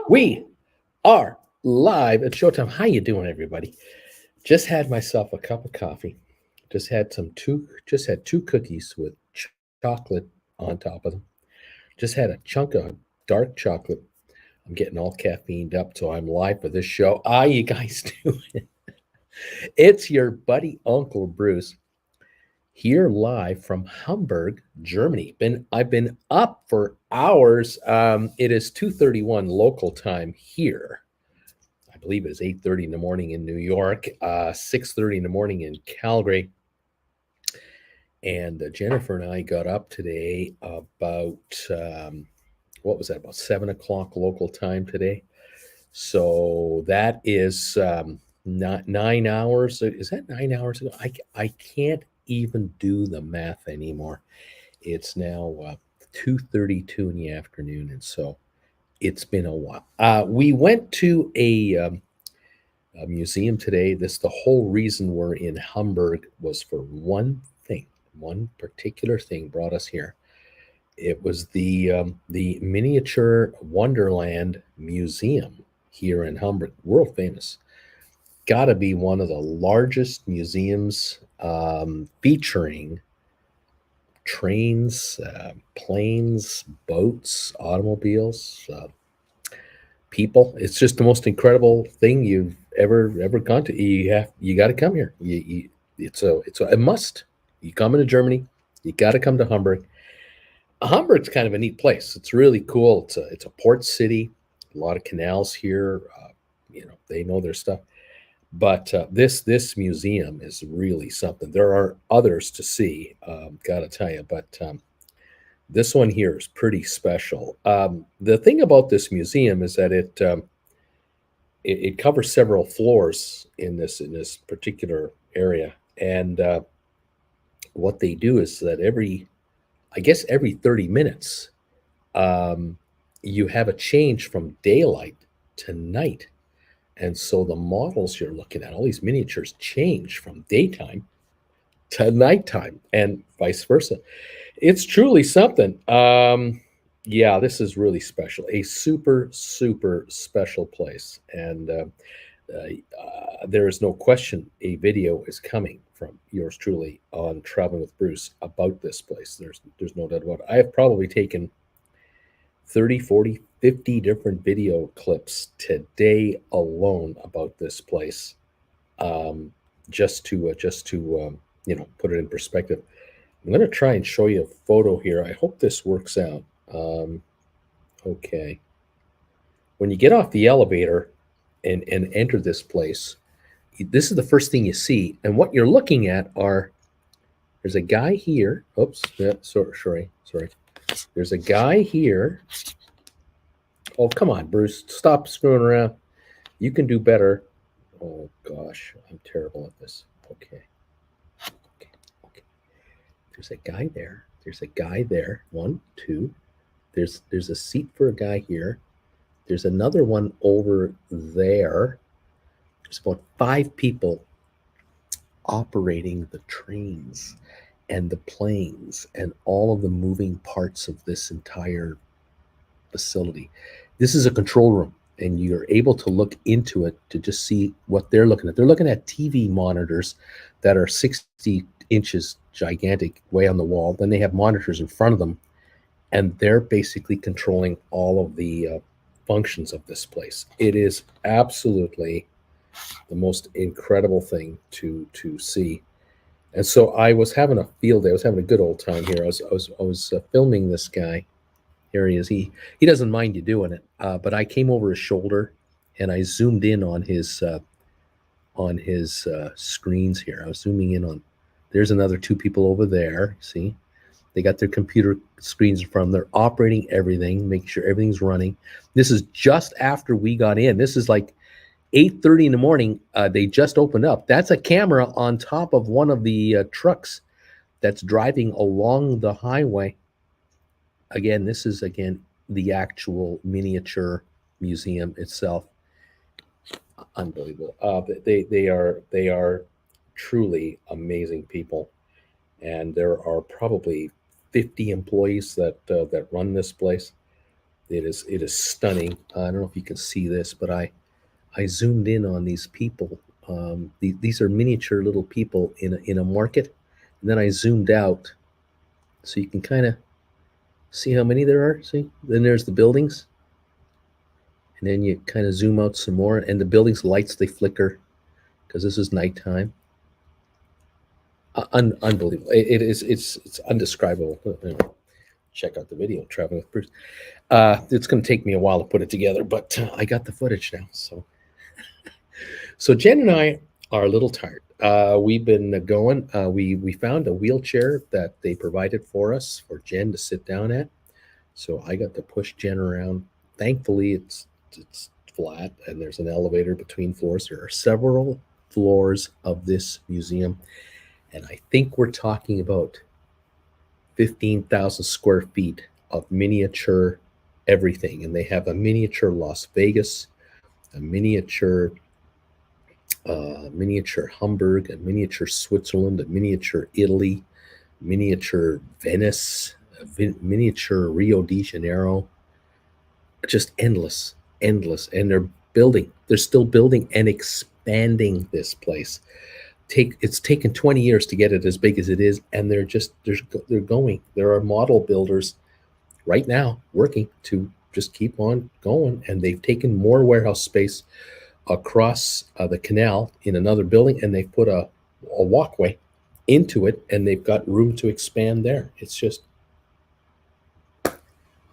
We are live at Showtime. How you doing, everybody? Just had myself a cup of coffee. Just had two cookies with chocolate on top of them. Just had a chunk of dark chocolate. I'm getting all caffeined up, so I'm live for this show. How you guys doing? It's your buddy Uncle Bruce here live from Hamburg, Germany. I've been up for hours. It is 2:31 local time here. I believe it is 8:30 in the morning in New York, 6:30 in the morning in Calgary. And Jennifer and I got up today about what was that? About 7 o'clock local time today. So that is not 9 hours. Is that 9 hours ago? I can't even do the math anymore. It's now 2:32 in the afternoon, and so it's been a while. We went to a museum today. The whole reason we're in Hamburg was for one thing. One particular thing brought us here. It was the miniature Wonderland museum here in Hamburg, world famous. Got to be one of the largest museums featuring trains, planes, boats, automobiles, people. It's just the most incredible thing you've ever gone to. You got to come here. It's a must. You come into Germany, you got to come to Hamburg. Hamburg's kind of a neat place. It's really cool. It's a port city. A lot of canals here. They know their stuff. But this museum is really something. There are others to see, gotta tell you, but this one here is pretty special. The thing about this museum is that it covers several floors in this particular area, and what they do is that every 30 minutes, you have a change from daylight to night. And so the models you're looking at, all these miniatures, change from daytime to nighttime and vice versa. It's truly something. Yeah, this is really special. A super, super special place. And there is no question a video is coming from yours truly on Traveling with Bruce about this place. There's no doubt about it. I have probably taken 30, 40, 50 different video clips today alone about this place, just to put it in perspective. I'm going to try and show you a photo here. I hope this works out. Okay. When you get off the elevator and enter this place, this is the first thing you see. And what you're looking at there's a guy here. Oops. Yeah, sorry. There's a guy here. Oh, come on, Bruce. Stop screwing around. You can do better. Oh, gosh. I'm terrible at this. Okay. There's a guy there. One, two. There's a seat for a guy here. There's another one over there. There's about 5 people operating the trains and the planes and all of the moving parts of this entire facility. This is a control room, and you're able to look into it to just see what they're looking at. They're looking at TV monitors that are 60 inches gigantic way on the wall. Then they have monitors in front of them, and they're basically controlling all of the functions of this place. It is absolutely the most incredible thing to see. And so I was having a field day. I was having a good old time here. I was filming this guy. Here he is. He doesn't mind you doing it, but I came over his shoulder and I zoomed in on his screens here. I was zooming in on. There's another 2 people over there. See, they got their computer screens in front of them. They're operating everything, making sure everything's running. This is just after we got in. This is like 8:30 in the morning. They just opened up. That's a camera on top of one of the trucks that's driving along the highway. Again, this is the actual miniature museum itself. Unbelievable. They are truly amazing people, and there are probably 50 employees that run this place. It is stunning. I don't know if you can see this, but I zoomed in on these people. These are miniature little people in a market, and then I zoomed out so you can kind of see how many there are. See, then there's the buildings, and then you kind of zoom out some more, and the buildings lights they flicker because this is nighttime. Unbelievable! It's undescribable. Anyway, check out the video. Traveling with Bruce. It's going to take me a while to put it together, but I got the footage now. So Jen and I are a little tired. We've been going. We found a wheelchair that they provided for us for Jen to sit down at. So I got to push Jen around. Thankfully, it's flat and there's an elevator between floors. There are several floors of this museum, and I think we're talking about 15,000 square feet of miniature everything. And they have a miniature Las Vegas, a miniature Hamburg, a miniature Switzerland, a miniature Italy, miniature Venice, miniature Rio de Janeiro. Just endless. And they're still building and expanding this place. It's taken 20 years to get it as big as it is, and they're going. There are model builders right now working to just keep on going, and they've taken more warehouse space across the canal in another building, and they've put a walkway into it, and they've got room to expand there. It's just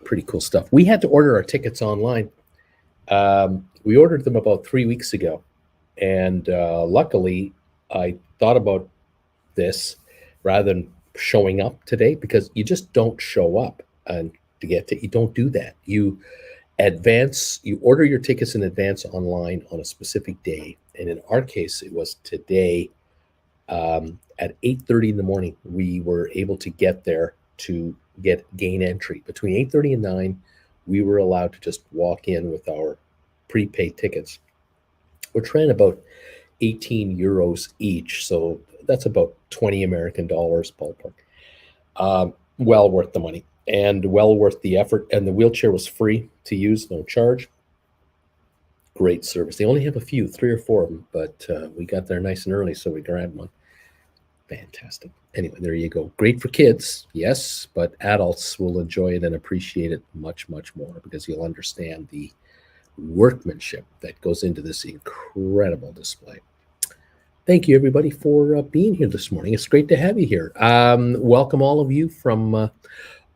pretty cool stuff. We had to order our tickets online. We ordered them about 3 weeks ago, and luckily I thought about this rather than showing up today, because you just don't show up and you don't do that. You order your tickets in advance online on a specific day, and in our case it was today. At 8:30 in the morning we were able to get there to gain entry. Between 8:30 and 9 we were allowed to just walk in with our prepaid tickets, which ran about 18 euros each, so that's about 20 American dollars ballpark. Well worth the money and well worth the effort. And the wheelchair was free to use, no charge. Great service. They only have a few, 3 or 4 of them, but we got there nice and early, so we grabbed one. Fantastic. Anyway, there you go. Great for kids, yes, but adults will enjoy it and appreciate it much, much more, because you'll understand the workmanship that goes into this incredible display. Thank you, everybody, for being here this morning. It's great to have you here. Welcome all of you from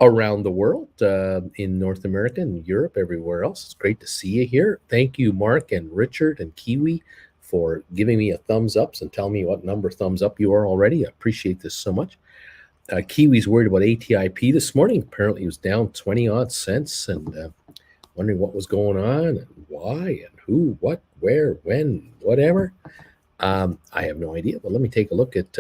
around the world, in North America and Europe, everywhere else. It's great to see you here. Thank you, Mark and Richard and Kiwi, for giving me a thumbs up and telling me what number thumbs up you are already. I appreciate this so much. Kiwi's worried about ATIP this morning. Apparently it was down 20 odd cents, and wondering what was going on and why and who, what, where, when, whatever. I have no idea, but let me take a look at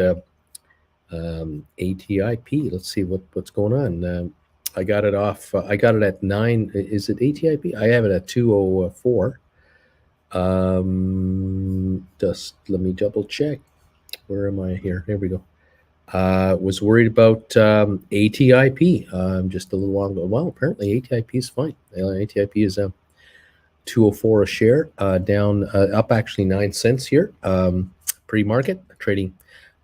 ATIP. Let's see what's going on. I got it off. I got it at 9. Is it ATIP? I have it at 204. Just let me double check. Where am I here? There we go. Was worried about ATIP just a little long ago. Well, apparently ATIP is fine. ATIP is 204 a share, down up actually 9 cents here. Pre-market trading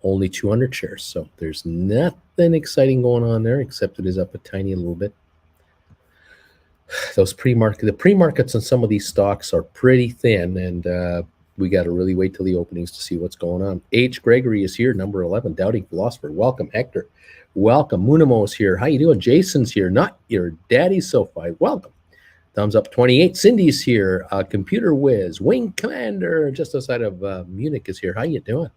only 200 shares. So there's nothing exciting going on there, except it is up a tiny little bit. The pre-markets on some of these stocks are pretty thin, and we got to really wait till the openings to see what's going on. H. Gregory is here, number 11, Doubting Philosopher. Welcome, Hector. Welcome. Munamo is here. How you doing? Jason's here. Not your daddy, SoFi. Welcome. Thumbs up 28. Cindy's here. Computer Whiz. Wing Commander, just outside of Munich, is here. How you doing?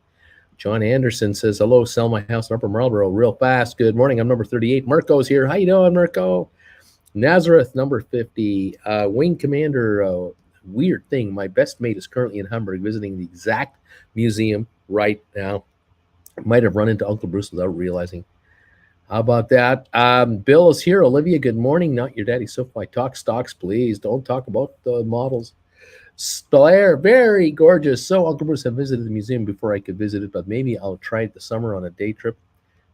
John Anderson says, hello, sell my house in Upper Marlboro real fast. Good morning. I'm number 38. Mirko's here. How you doing, Mirko? Nazareth, number 50. Wing Commander, weird thing. My best mate is currently in Hamburg visiting the exact museum right now. Might have run into Uncle Bruce without realizing. How about that? Bill is here. Olivia, good morning. Not your daddy, SoFi. Talk stocks, please. Don't talk about the models. Spire, very gorgeous. So Uncle Bruce have visited the museum before I could visit it, but maybe I'll try it this summer on a day trip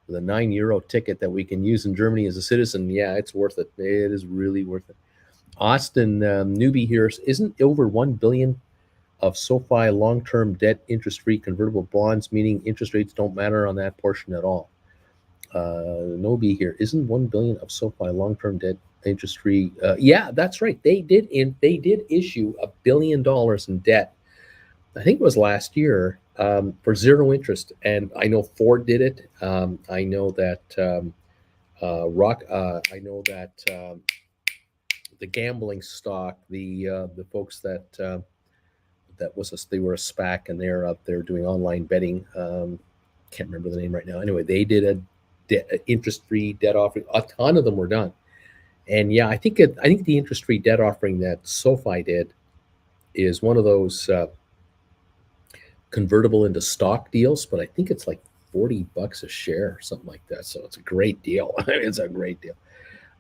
with a 9 euro ticket that we can use in Germany as a citizen. Yeah, it's worth it. It is really worth it. Austin, newbie here, isn't over 1 billion of SoFi long-term debt interest-free convertible bonds, meaning interest rates don't matter on that portion at all. Nobi here, isn't 1 billion of SoFi long-term debt interest-free? Yeah, that's right. They did issue $1 billion in debt. I think it was last year, for zero interest, and I know Ford did it. I know that the gambling stock, the folks that they were a SPAC, and they're up there doing online betting. Can't remember the name right now. Anyway, they did a interest-free debt offering. A ton of them were done, and yeah, I think the interest-free debt offering that SoFi did is one of those convertible into stock deals, but I think it's like $40 a share or something like that. So it's a great deal. It's a great deal.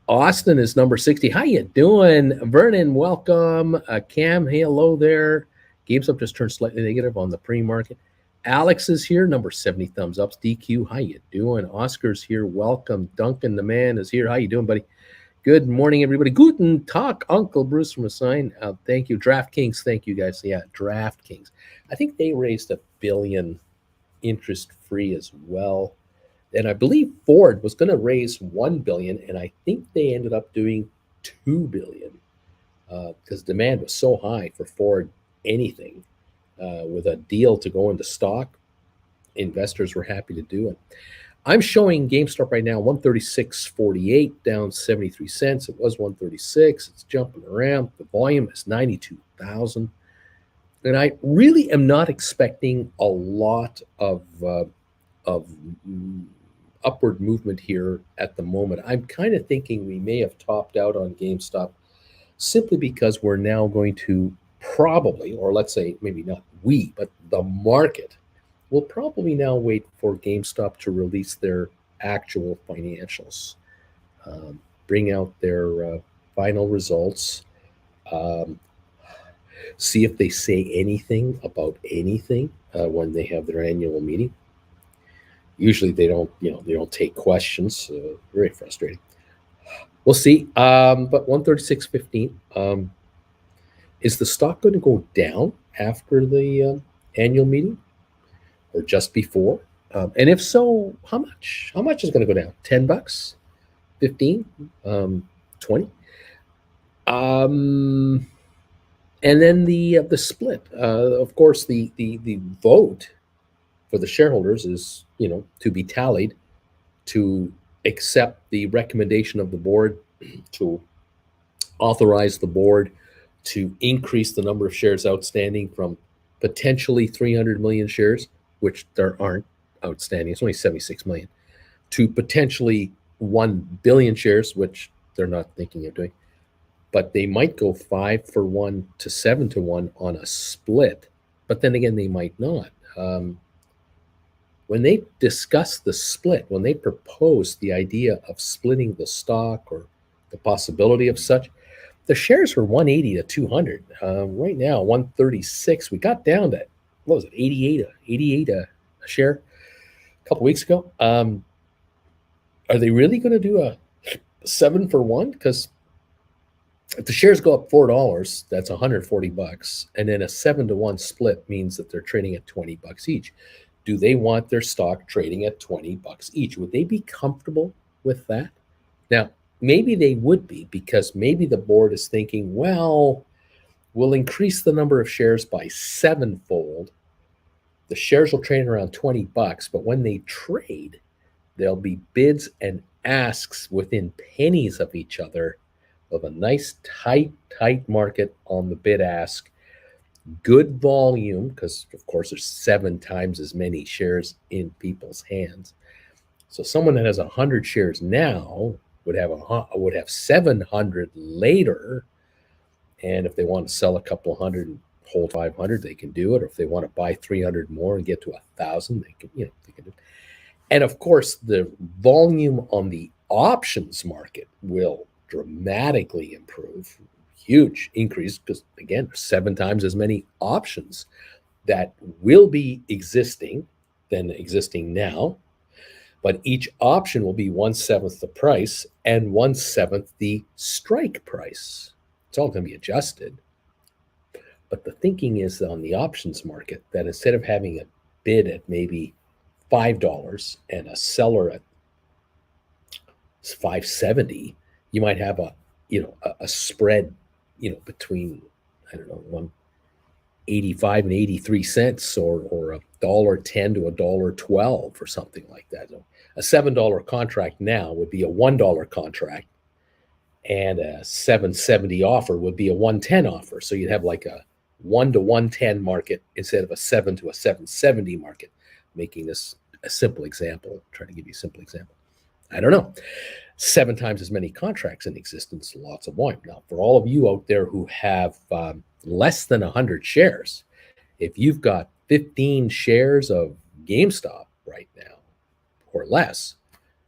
Austin is number 60. How you doing? Vernon, welcome. Cam, hey, hello there. Gamestop just turned slightly negative on the pre-market. Alex is here, number 70, thumbs ups. DQ, how you doing? Oscar's here, welcome. Duncan, the man, is here. How you doing, buddy? Good morning, everybody. Guten Tag, Uncle Bruce from Assign. Thank you. DraftKings, thank you, guys. Yeah, DraftKings. I think they raised $1 billion interest-free as well. And I believe Ford was going to raise $1 billion, and I think they ended up doing $2 billion because demand was so high for Ford anything. With a deal to go into stock, investors were happy to do it. I'm showing GameStop right now 136.48, down 73 cents. It was 136. It's jumping around. The volume is 92,000. And I really am not expecting a lot of upward movement here at the moment. I'm kind of thinking we may have topped out on GameStop simply because we're now going to probably, or let's say maybe not we, but the market will probably now wait for GameStop to release their actual financials, bring out their final results, see if they say anything about anything when they have their annual meeting. Usually they don't take questions. Very frustrating. We'll see. But 136.15. Is the stock going to go down after the annual meeting, or just before? And if so, how much? How much is going to go down? $10, 15, 20. And then the split. Of course, the vote for the shareholders is to be tallied to accept the recommendation of the board to authorize the board to increase the number of shares outstanding from potentially 300 million shares, which there aren't outstanding, it's only 76 million, to potentially 1 billion shares, which they're not thinking of doing. But they might go 5-for-1 to 7-to-1 on a split. But then again, they might not. When they discussed the split, when they proposed the idea of splitting the stock or the possibility of such, the shares were 180 to 200. Right now, 136. We got down to, what was it, 88 a share a couple weeks ago. Are they really going to do a 7-for-1? Because if the shares go up $4, that's $140, and then a 7-to-1 split means that they're trading at $20 each. Do they want their stock trading at $20 each? Would they be comfortable with that? Now, maybe they would be, because maybe the board is thinking, well, we'll increase the number of shares by 7-fold. The shares will trade around $20, but when they trade, there'll be bids and asks within pennies of each other, of a nice tight market on the bid ask. Good volume, because of course there's 7 times as many shares in people's hands. So someone that has 100 shares now would have 700 later, and if they want to sell a couple hundred and hold 500, they can do it. Or if they want to buy 300 more and get to 1,000, they can do it. And of course, the volume on the options market will dramatically improve. Huge increase, because again, there's 7 times as many options that will be existing than existing now. But each option will be 1/7 the price and 1/7 the strike price. It's all going to be adjusted. But the thinking is on the options market that instead of having a bid at maybe $5 and a seller at 570, you might have a spread, between, I don't know, 185 and 83 cents, or $1.10 to $1.12 or something like that. A $7 contract now would be a $1 contract, and a 770 offer would be a 110 offer. So you'd have like a 1 to 110 market instead of a 7 to a 770 market, making this a simple example, trying to give you a simple example. I don't know. 7 times as many contracts in existence, lots of volume. Now, for all of you out there who have less than 100 shares, if you've got 15 shares of GameStop right now or less,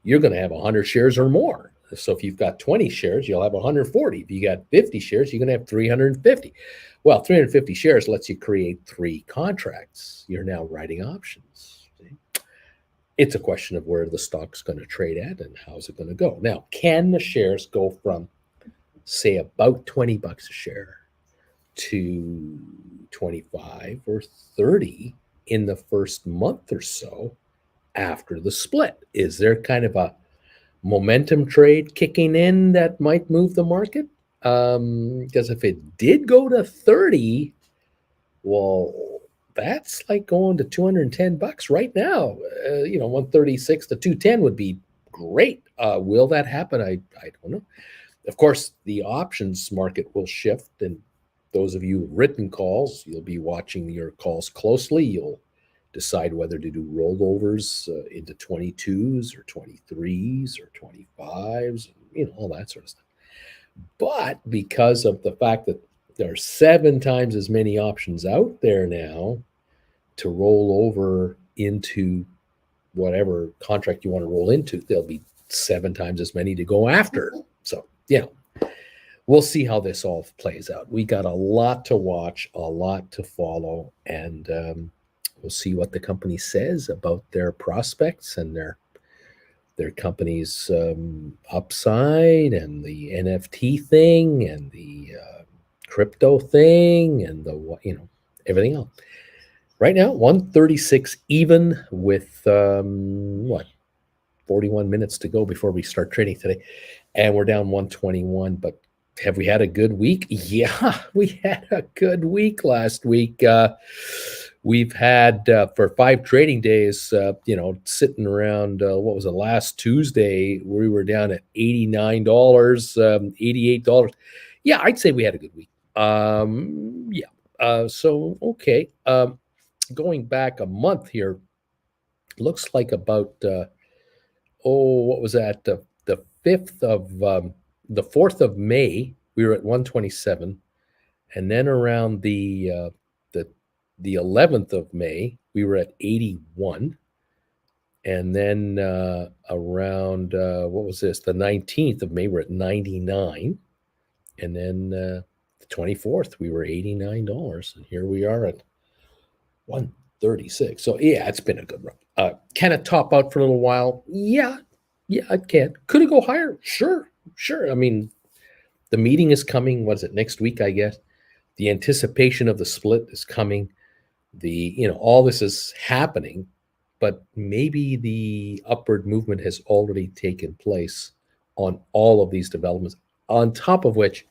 you're going to have 100 shares or more. So if you've got 20 shares, you'll have 140. If you got 50 shares, you're going to have 350. Well, 350 shares lets you create 3 contracts. You're now writing options. See? It's a question of where the stock's going to trade at and how's it going to go. Now, can the shares go from, say, about $20 a share to 25 or 30 in the first month or so after the split? Is there kind of a momentum trade kicking in that might move the market? Because if it did go to 30, well, that's like going to $210 right now. 136 to 210 would be great. Will that happen? I don't know. Of course, the options market will shift, and those of you who've written calls, you'll be watching your calls closely. You'll decide whether to do rollovers into 22s or 23s or 25s, all that sort of stuff. But because of the fact that there are 7 times as many options out there now to roll over into whatever contract you want to roll into, there'll be 7 times as many to go after. So, we'll see how this all plays out. We got a lot to watch, a lot to follow, and we'll see what the company says about their prospects and their company's upside, and the NFT thing, and the crypto thing, and the everything else. Right now, 136 even with 41 minutes to go before we start trading today, and we're down 121. But have we had a good week? Yeah, we had a good week last week. We've had for 5 trading days, sitting around, what was it, last Tuesday, we were down at $89, $88. Yeah, I'd say we had a good week. So, okay. Going back a month here, looks like about, what was that? The 4th of May, we were at 127. And then around the 11th of May, we were at 81. And then around, what was this? The 19th of May, we're at 99. And then the 24th, we were $89. And here we are at 136. So, yeah, it's been a good run. Can it top out for a little while? Yeah, it can. Could it go higher? Sure. I mean, the meeting is coming. What is it, next week, I guess? The anticipation of the split is coming. All this is happening, but maybe the upward movement has already taken place on all of these developments, on top of which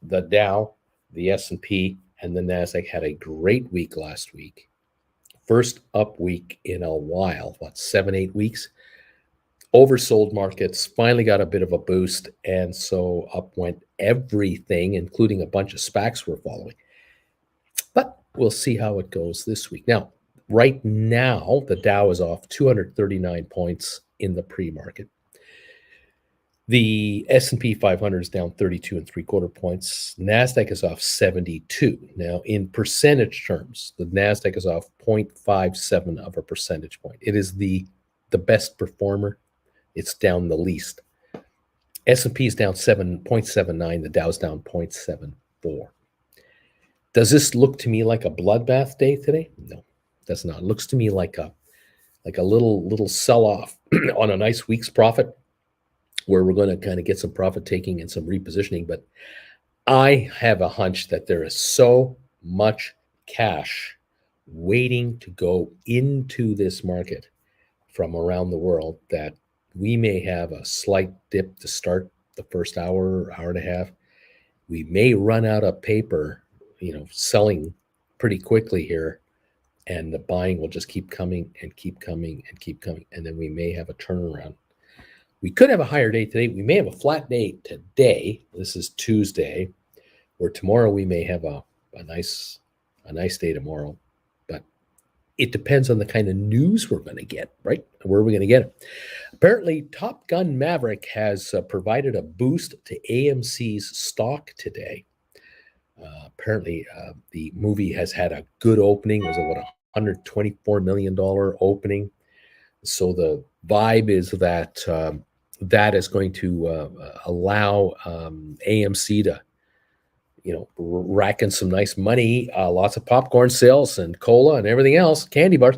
the Dow, the S&P, and the NASDAQ had a great week last week. First up week in a while, 7-8 weeks. Oversold markets finally got a bit of a boost, and so up went everything, including a bunch of SPACs we're following. But we'll see how it goes this week. Now, right now, the Dow is off 239 points in the pre-market. The S&P 500 is down 32 3/4 points. NASDAQ is off 72. Now, in percentage terms, the NASDAQ is off 0.57 of a percentage point. It is the best performer. It's down the least. S&P is down 7.79. The Dow's down 0.74. Does this look to me like a bloodbath day today? No, it does not. It looks to me like a little sell-off on a nice week's profit, where we're going to kind of get some profit taking and some repositioning. But I have a hunch that there is so much cash waiting to go into this market from around the world that we may have a slight dip to start the first hour, hour and a half. We may run out of paper, selling pretty quickly here, and the buying will just keep coming and keep coming and keep coming. And then we may have a turnaround. We could have a higher day today. We may have a flat day today. This is Tuesday, or tomorrow we may have a nice day tomorrow. But it depends on the kind of news we're going to get, right? Where are we going to get it? Apparently, Top Gun Maverick has provided a boost to AMC's stock today. Apparently, the movie has had a good opening. It was a $124 million opening. So the vibe is that that is going to allow AMC to, rack in some nice money, lots of popcorn sales and cola and everything else, candy bars.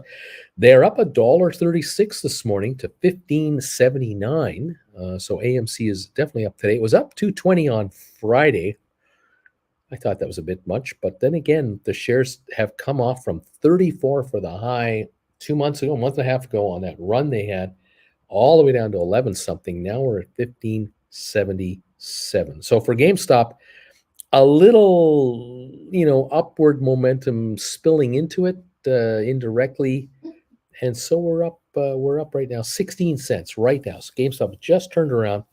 They're up $1.36 this morning to $15.79. So AMC is definitely up today. It was up $2.20 on Friday. I thought that was a bit much, but then again, the shares have come off from 34 for the high 2 months ago, a month and a half ago on that run they had, all the way down to 11 something. Now we're at 15.77. So for GameStop, a little, upward momentum spilling into it indirectly, and so we're up right now 16 cents right now. So GameStop just turned around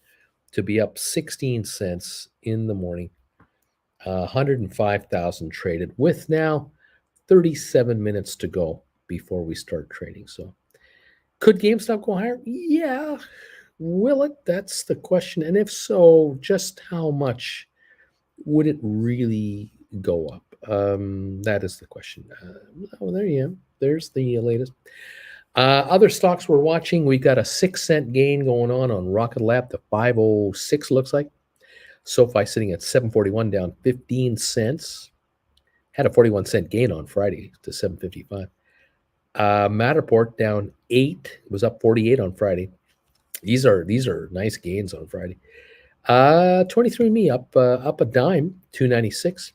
to be up 16 cents in the morning. 105,000 traded with now 37 minutes to go before we start trading. So could GameStop go higher? Yeah. Will it? That's the question. And if so, just how much would it really go up? That is the question. There you go. There's the latest. Other stocks we're watching, we got a 6-cent gain going on Rocket Lab to 506 looks like. SoFi sitting at 741, down 15 cents. Had a 41-cent gain on Friday to 755. Matterport down 8. It was up 48 on Friday. These are nice gains on Friday. 23andMe up a dime, 296.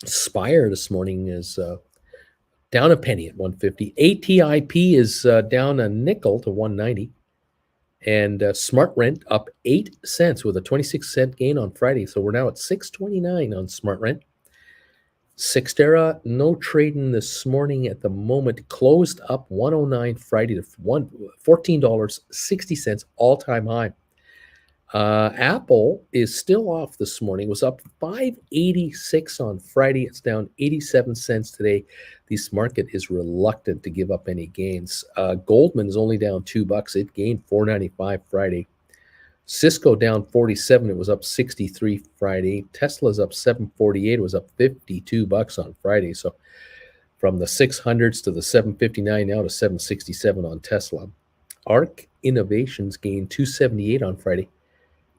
Spire this morning is down a penny at 150. ATIP is down a nickel to 190. And SmartRent up 8 cents with a 26-cent gain on Friday. So we're now at 6.29 on SmartRent. Cyxtera, no trading this morning at the moment. Closed up 109 Friday to $14.60, all-time high. Apple is still off this morning. It was up 5.86 on Friday. It's down 87 cents today. This market is reluctant to give up any gains. Goldman is only down $2. It gained $4.95 Friday. Cisco down 47. It was up 63 Friday. Tesla's up 7.48. It was up $52 on Friday. So from the 600s to the 759 now to 767 on Tesla. ARC Innovations gained 278 on Friday.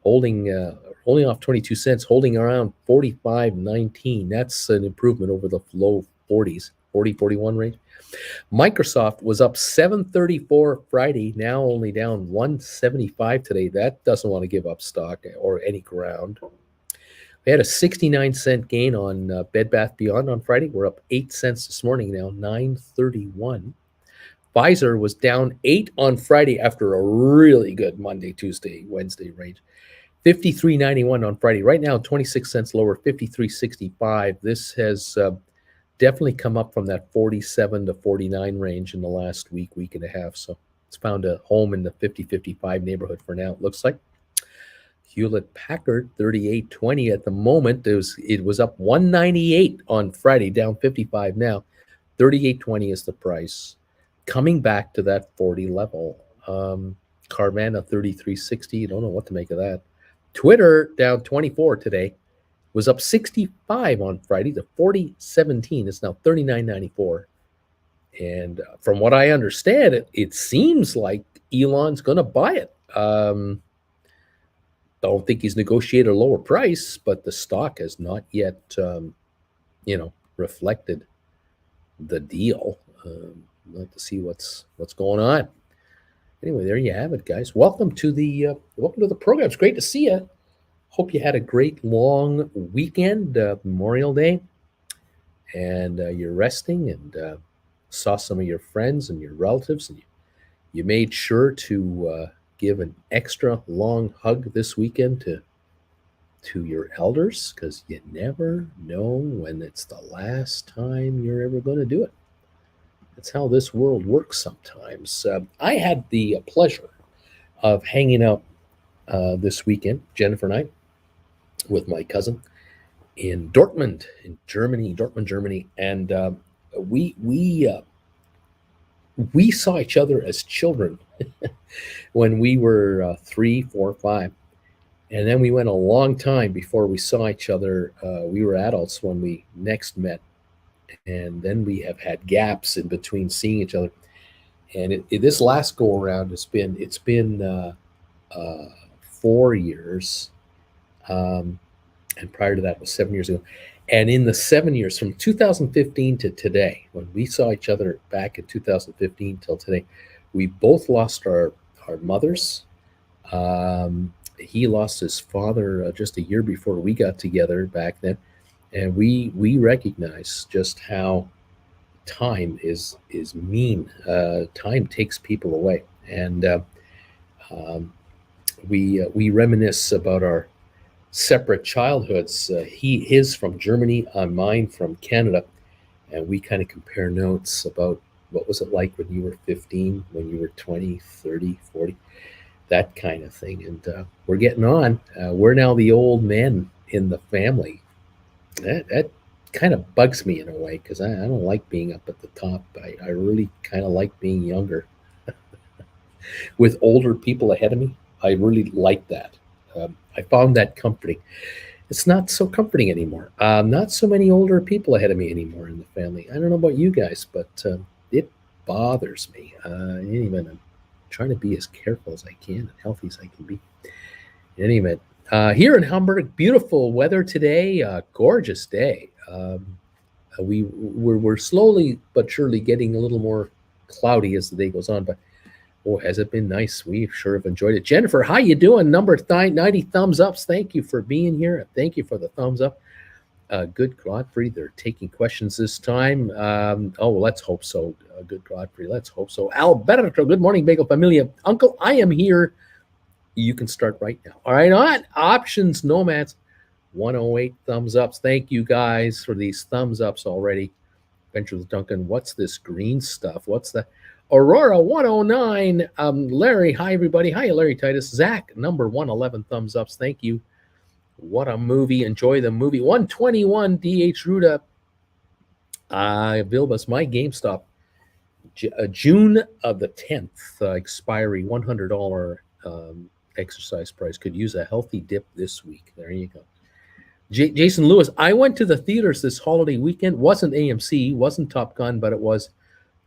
Holding off 22 cents, holding around 45.19. That's an improvement over the low 40s, 40, 41 range. Microsoft was up 7.34 Friday, now only down 1.75 today. That doesn't want to give up stock or any ground. We had a 69-cent gain on Bed Bath Beyond on Friday. We're up 8 cents this morning now, 9.31. Pfizer was down 8 on Friday after a really good Monday, Tuesday, Wednesday range. 53.91 on Friday. Right now, 26 cents lower, 53.65. This has definitely come up from that 47 to 49 range in the last week and a half. So it's found a home in the 50-55 neighborhood for now, it looks like. Hewlett Packard, 38.20 at the moment. It was up 198 on Friday, down 55 now. 38.20 is the price. Coming back to that 40 level. Carvana, 33.60. You don't know what to make of that. Twitter down 24 today. Was up 65 on Friday to 40.17. It's now 39.94. And from what I understand, it seems like Elon's going to buy it. Don't think he's negotiated a lower price, but the stock has not yet, reflected the deal. I'd like to see what's going on. Anyway, there you have it, guys. Welcome to the program. It's great to see you. Hope you had a great long weekend, Memorial Day, and you're resting and saw some of your friends and your relatives, and you made sure to give an extra long hug this weekend to your elders, because you never know when it's the last time you're ever going to do it. That's how this world works sometimes. I had the pleasure of hanging out this weekend, Jennifer and I, with my cousin in Dortmund, in Germany, and we saw each other as children when we were 3, 4, 5, and then we went a long time before we saw each other. We were adults when we next met, and then we have had gaps in between seeing each other. And this last go around, it's been 4 years. And prior to that was 7 years ago. And in the 7 years, from 2015 to today, when we saw each other back in 2015 till today, we both lost our mothers. He lost his father just a year before we got together back then. And we recognize just how time is mean. Time takes people away. And we reminisce about our separate childhoods. His from Germany, mine from Canada, and we kind of compare notes about what was it like when you were 15, when you were 20, 30, 40, that kind of thing. And we're getting on. We're now the old men in the family. That kind of bugs me in a way, because I don't like being up at the top. I really kind of like being younger with older people ahead of me. I really like that. I found that comforting. It's not so comforting anymore. Not so many older people ahead of me anymore in the family. I don't know about you guys, but it bothers me. Anyway, I'm trying to be as careful as I can and healthy as I can be. In any event, here in Hamburg, beautiful weather today, gorgeous day. We're slowly but surely getting a little more cloudy as the day goes on, but oh, has it been nice? We sure have enjoyed it. Jennifer, how you doing? Number 90 thumbs ups. Thank you for being here. Thank you for the thumbs up. Good Godfrey, they're taking questions this time. Let's hope so. Good Godfrey, let's hope so. Alberto, good morning, Bagel Familia. Uncle, I am here. You can start right now. All right, on Options Nomads, 108 thumbs ups. Thank you guys for these thumbs ups already. Venture with Duncan, what's this green stuff? What's that? Aurora 109. Larry, hi everybody. Hi, Larry Titus. Zach, number 111 thumbs ups. Thank you. What a movie. Enjoy the movie. 121 DH Ruda. Vilbus, my GameStop. June of the 10th expiry, $100 exercise price. Could use a healthy dip this week. There you go. Jason Lewis, I went to the theaters this holiday weekend. Wasn't AMC, wasn't Top Gun, but it was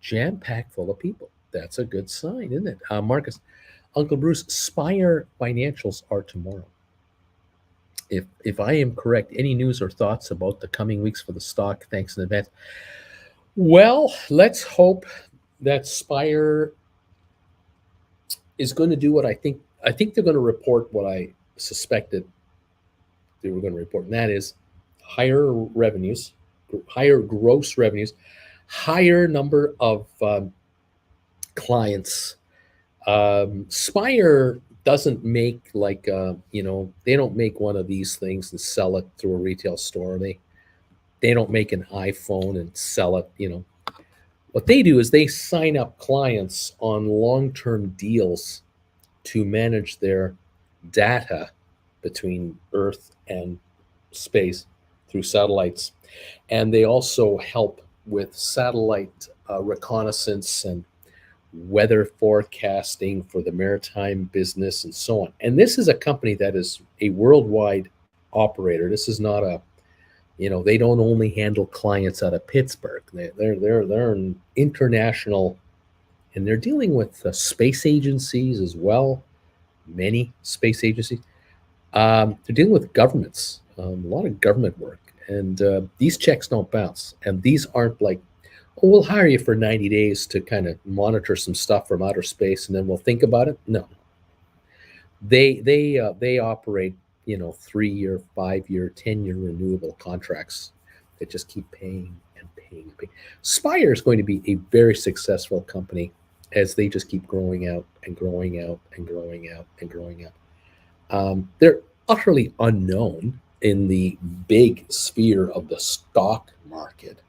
jam-packed full of people. That's a good sign, isn't it? Marcus, Uncle Bruce, Spire financials are tomorrow. If I am correct, any news or thoughts about the coming weeks for the stock? Thanks in advance. Well, let's hope that Spire is going to do what I think. I think they're going to report what I suspected they were going to report, and that is higher revenues, higher gross revenues, higher number of clients. Spire doesn't make like they don't make one of these things and sell it through a retail store. They don't make an iPhone and sell it. What they do is they sign up clients on long-term deals to manage their data between Earth and space through satellites, and they also help with satellite reconnaissance and weather forecasting for the maritime business and so on. And this is a company that is a worldwide operator. This is not they don't only handle clients out of Pittsburgh. They're an international, and they're dealing with space agencies as well. Many space agencies. They're dealing with governments, a lot of government work, and these checks don't bounce. And these aren't like, we'll hire you for 90 days to kind of monitor some stuff from outer space, and then we'll think about it. No, they operate 3-year, 5-year, 10-year renewable contracts that just keep paying and paying and paying. Spire is going to be a very successful company as they just keep growing out and growing out and growing out and growing out. They're utterly unknown in the big sphere of the stock market.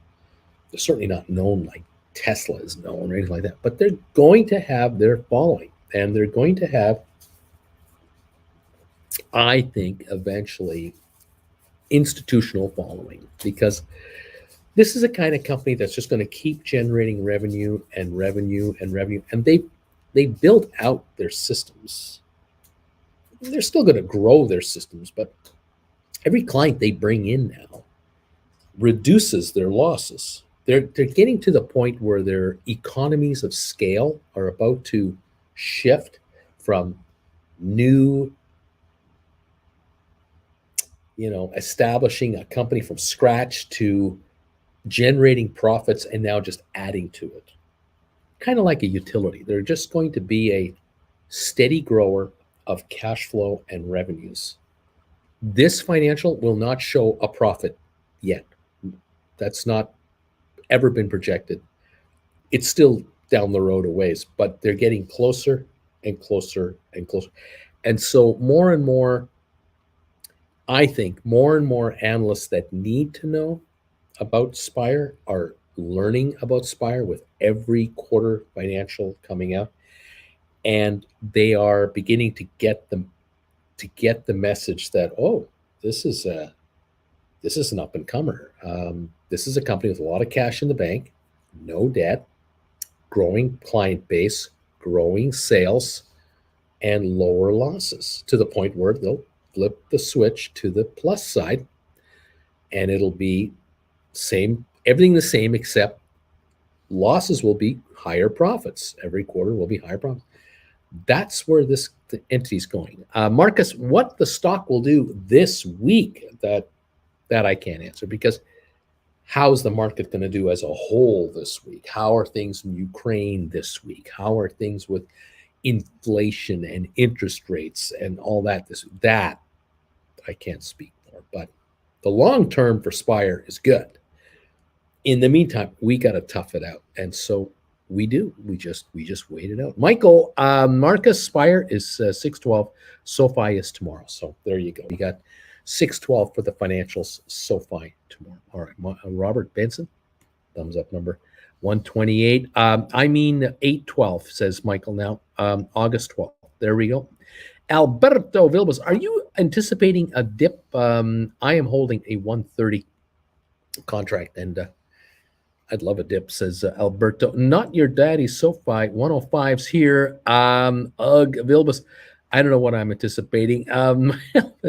They're certainly not known like Tesla is known or anything like that, but they're going to have their following, and they're going to have, I think, eventually institutional following, because this is a kind of company that's just going to keep generating revenue and revenue and revenue, and they built out their systems. They're still going to grow their systems, but every client they bring in now reduces their losses. They're getting to the point where their economies of scale are about to shift from new, establishing a company from scratch to generating profits and now just adding to it. Kind of like a utility. They're just going to be a steady grower of cash flow and revenues. This financial will not show a profit yet. That's not ever been projected. It's still down the road a ways, but they're getting closer and closer and closer. And so more and more, I think more and more analysts that need to know about Spire are learning about Spire with every quarter financial coming out. And they are beginning to get the message that, oh, this is an up and comer. This is a company with a lot of cash in the bank, no debt, growing client base, growing sales, and lower losses, to the point where they'll flip the switch to the plus side, and it'll be everything the same, except losses will be higher profits. Every quarter will be higher profits. That's where the entity is going. Marcus, what the stock will do this week, that I can't answer, because how's the market going to do as a whole this week? How are things in Ukraine this week? How are things with inflation and interest rates and all that? That I can't speak for, but the long term for Spire is good. In the meantime, we got to tough it out, and so we do. We just wait it out. Michael, Marcus, Spire is 6:12. SoFi is tomorrow. So there you go. We got 6:12 for the financials. SoFi tomorrow. All right, Robert Benson, thumbs up number 128. 8:12 says Michael now. August 12th. There we go. Alberto Vilbas, are you anticipating a dip? I am holding a 130 contract, and I'd love a dip, says Alberto. Not your daddy, SoFi. 105's here. Vilbas, I don't know what I'm anticipating.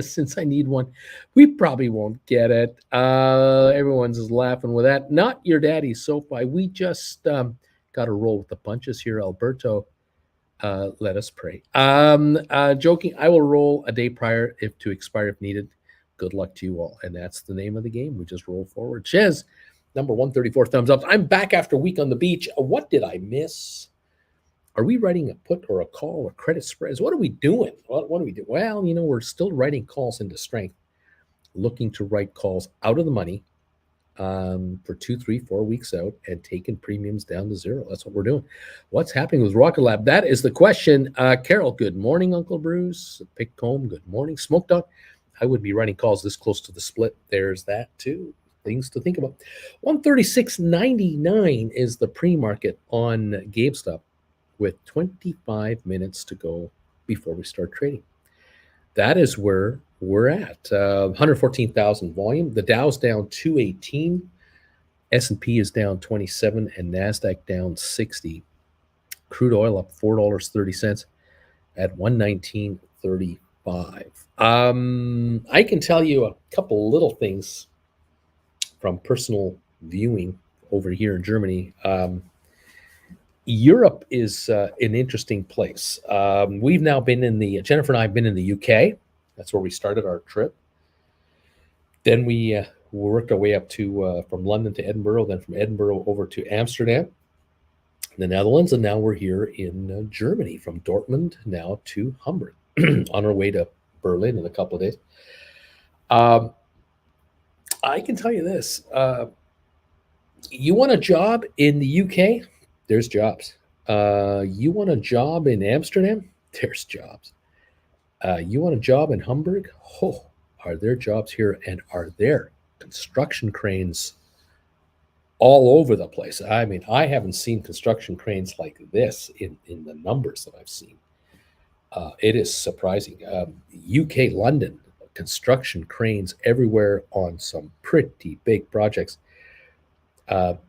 Since I need one, we probably won't get it. Everyone's just laughing with that. Not your daddy, SoFi. We just got to roll with the punches here, Alberto. Let us pray. Joking, I will roll a day prior to expire if needed. Good luck to you all. And that's the name of the game. We just roll forward. Chez, number 134, thumbs up. I'm back after a week on the beach. What did I miss? Are we writing a put or a call or credit spreads? What are we doing? What do we do? Well, we're still writing calls into strength, looking to write calls out of the money for 2, 3, 4 weeks out and taking premiums down to zero. That's what we're doing. What's happening with Rocket Lab? That is the question. Carol, good morning, Uncle Bruce. Pickcomb, good morning. Smoke Dog, I would be writing calls this close to the split. There's that too. Things to think about. 136.99 is the pre-market on Gamestop, with 25 minutes to go before we start trading. That is where we're at. 114,000 volume. The Dow's down 218. S&P is down 27 and NASDAQ down 60. Crude oil up $4.30 at 119.35. I can tell you a couple little things from personal viewing over here in Germany. Europe is an interesting place. We've now been Jennifer and I have been in the UK. That's where we started our trip. Then we worked our way up to from London to Edinburgh, then from Edinburgh over to Amsterdam, the Netherlands, and now we're here in Germany, from Dortmund now to Hamburg on our way to Berlin in a couple of days. I can tell you this. You want a job in the UK? There's jobs. You want a job in Amsterdam? There's jobs. You want a job in Hamburg? Oh, are there jobs here? And are there construction cranes all over the place? I mean, I haven't seen construction cranes like this in the numbers that I've seen. It is surprising. UK, London, construction cranes everywhere on some pretty big projects.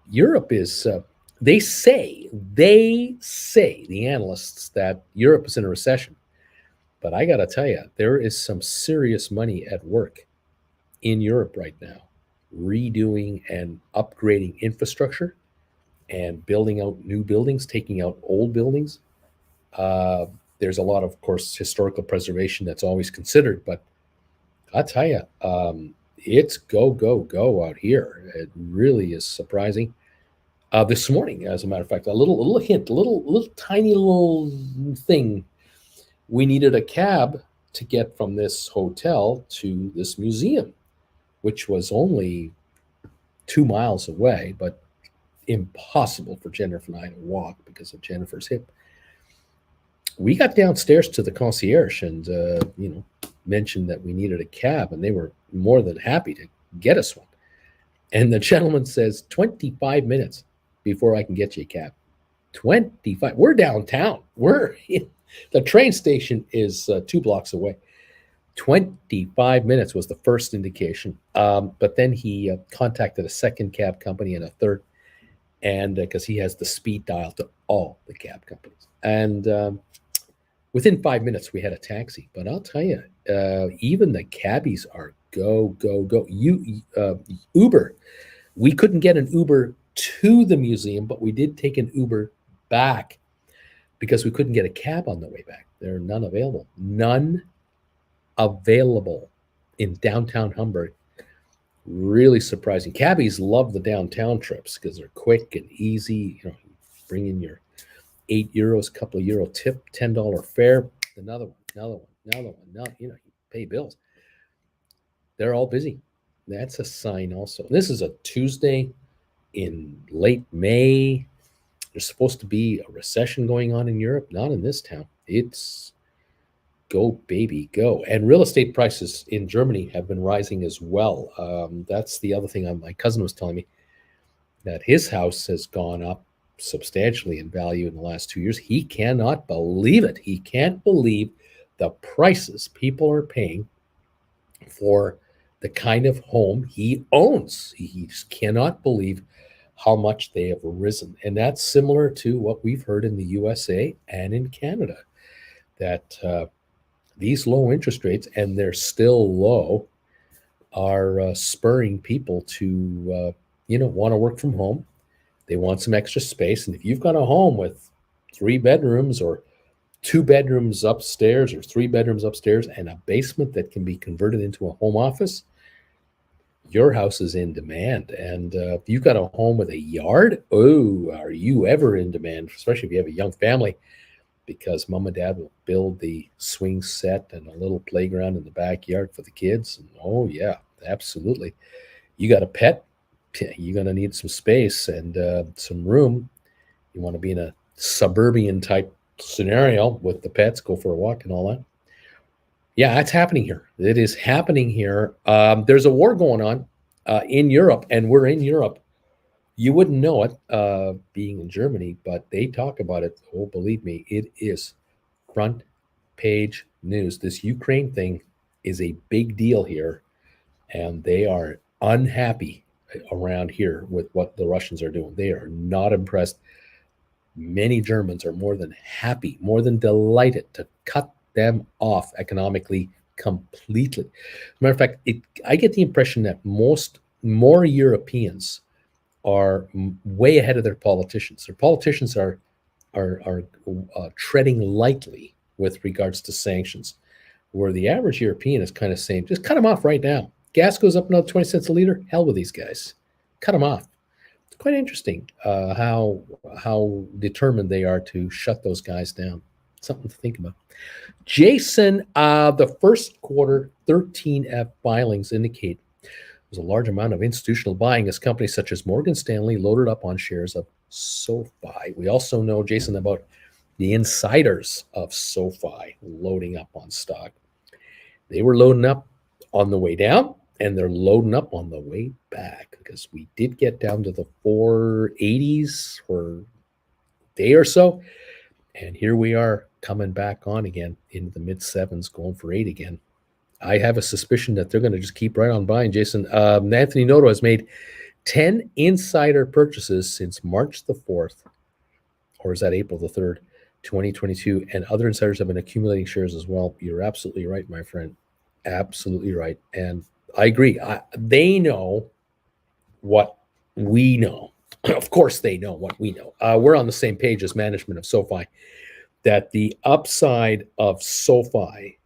Europe is, they say, the analysts, that Europe is in a recession. But I got to tell you, there is some serious money at work in Europe right now, redoing and upgrading infrastructure and building out new buildings, taking out old buildings. There's a lot of course, historical preservation that's always considered, but I'll tell you, it's go out here. It really is surprising. This morning, as a matter of fact, a little hint, little tiny little thing. We needed a cab to get from this hotel to this museum, which was only 2 miles away, but impossible for Jennifer and I to walk because of Jennifer's hip. We got downstairs to the concierge and mentioned that we needed a cab, and they were more than happy to get us one. And the gentleman says 25 minutes before I can get you a cab. 25. We're downtown. The train station is 2 blocks away. 25 minutes was the first indication. But then he contacted a second cab company and a third, and because he has the speed dial to all the cab companies. And within 5 minutes, we had a taxi. But I'll tell you, even the cabbies are go. Uber. We couldn't get an Uber to the museum, but we did take an Uber back because we couldn't get a cab on the way back. There are none available. None available in downtown Hamburg. Really surprising. Cabbies love the downtown trips because they're quick and easy. Bring in your €8, couple of euro tip, $10 fare, another one. Now, you pay bills. They're all busy. That's a sign also. This is a Tuesday in late May. There's supposed to be a recession going on in Europe, not in this town. It's go, baby, go. And real estate prices in Germany have been rising as well. That's the other thing my cousin was telling me, that his house has gone up substantially in value in the last 2 years. He cannot believe it. He can't believe the prices people are paying for the kind of home he owns. He just cannot believe how much they have risen. And that's similar to what we've heard in the USA and in Canada, that these low interest rates, and they're still low, are spurring people to, want to work from home. They want some extra space. And if you've got a home with 3 bedrooms or 2 bedrooms upstairs or 3 bedrooms upstairs and a basement that can be converted into a home office, your house is in demand. And if you've got a home with a yard, are you ever in demand, especially if you have a young family, because mom and dad will build the swing set and a little playground in the backyard for the kids. And, oh, yeah, absolutely. You got a pet, you're going to need some space and some room. You want to be in a suburban type scenario with the pets, go for a walk and all that. Yeah, that's happening here. It is happening here. There's a war going on in Europe, and we're in Europe. You wouldn't know it being in Germany, but they talk about it. Oh, believe me, it is front page news. This Ukraine thing is a big deal here, and they are unhappy around here with what the Russians are doing. They are not impressed. Many Germans are more than happy, more than delighted to cut them off economically completely. As a matter of fact, I get the impression that more Europeans are way ahead of their politicians. Their politicians are treading lightly with regards to sanctions, where the average European is kind of saying, just cut them off right now. Gas goes up another 20 cents a liter. Hell with these guys. Cut them off. It's quite interesting how determined they are to shut those guys down. Something to think about. Jason, the first quarter 13F filings indicate there's a large amount of institutional buying as companies such as Morgan Stanley loaded up on shares of SoFi. We also know, Jason, about the insiders of SoFi loading up on stock. They were loading up on the way down, and they're loading up on the way back, because we did get down to the 480s for a day or so. And here we are coming back on again into the mid sevens, going for 8 again. I have a suspicion that they're going to just keep right on buying, Jason. Anthony Noto has made 10 insider purchases since March the 4th, or is that April the 3rd, 2022, and other insiders have been accumulating shares as well. You're absolutely right, my friend. Absolutely right. And I agree. They know what we know. Of course, they know what we know. We're on the same page as management of SoFi, that the upside of SoFi,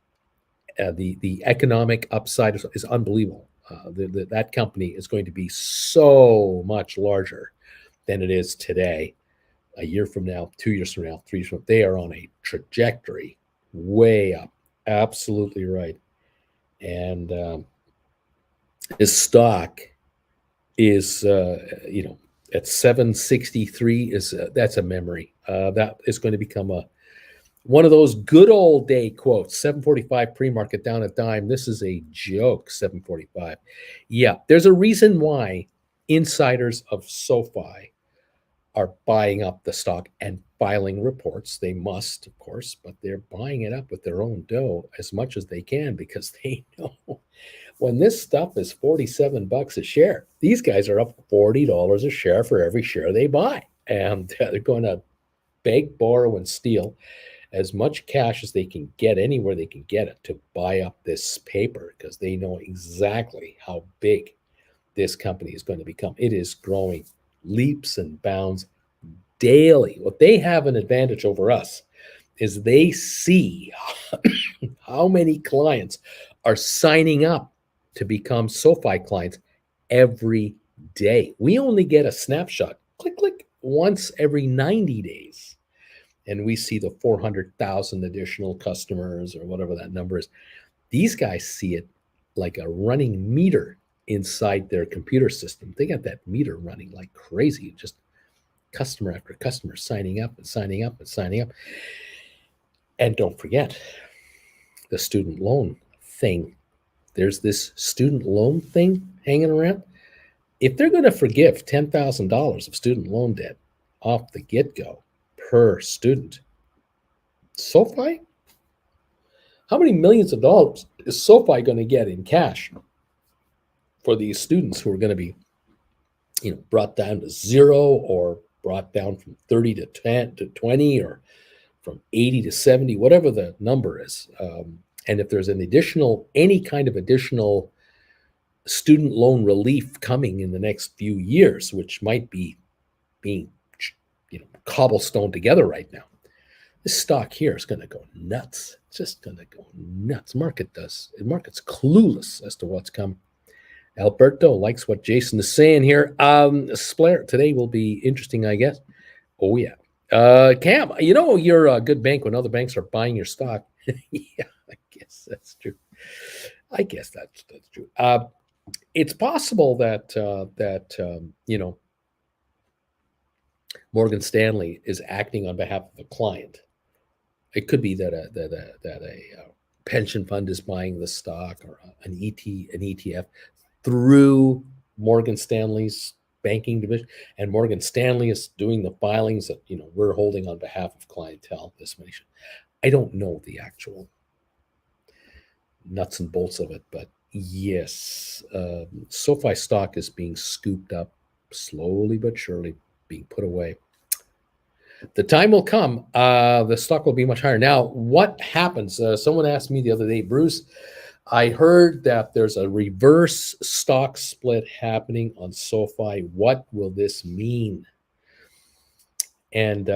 the economic upside is unbelievable. That company is going to be so much larger than it is today. A year from now, 2 years from now, 3 years from now, they are on a trajectory way up. Absolutely right. And his stock is, at 763 that's a memory. That is going to become one of those good old day quotes. 745 pre-market down a dime. This is a joke. 745. Yeah, there's a reason why insiders of SoFi are buying up the stock and filing reports. They must, of course, but they're buying it up with their own dough as much as they can, because they know when this stuff is $47 a share, these guys are up $40 a share for every share they buy. And they're going to beg, borrow, and steal as much cash as they can get anywhere they can get it to buy up this paper, because they know exactly how big this company is going to become. It is growing leaps and bounds daily. What they have an advantage over us is they see how many clients are signing up to become SoFi clients every day. We only get a snapshot, click, once every 90 days. And we see the 400,000 additional customers, or whatever that number is. These guys see it like a running meter inside their computer system. They got that meter running like crazy, just customer after customer signing up and signing up and signing up. And don't forget the student loan thing. There's this student loan thing hanging around. If they're going to forgive $10,000 of student loan debt off the get-go per student, SoFi, how many millions of dollars is SoFi going to get in cash for these students who are going to be, brought down to zero, or brought down from 30 to 10 to 20, or from 80 to 70, whatever the number is. And if there's any kind of additional student loan relief coming in the next few years, which might be being, cobblestoned together right now, this stock here is going to go nuts. It's just going to go nuts. Market's clueless as to what's coming. Alberto likes what Jason is saying here. Spire today will be interesting, I guess. Oh yeah. Cam, you're a good bank when other banks are buying your stock. Yeah, I guess that's true. That's true. It's possible that Morgan Stanley is acting on behalf of a client. It could be that a pension fund is buying the stock, or an ETF through Morgan Stanley's banking division, and Morgan Stanley is doing the filings that we're holding on behalf of clientele. This money. I don't know the actual nuts and bolts of it, but yes, SoFi stock is being scooped up slowly but surely, being put away. The time will come. The stock will be much higher. Now, what happens? Someone asked me the other day, Bruce, I heard that there's a reverse stock split happening on SoFi. What will this mean? And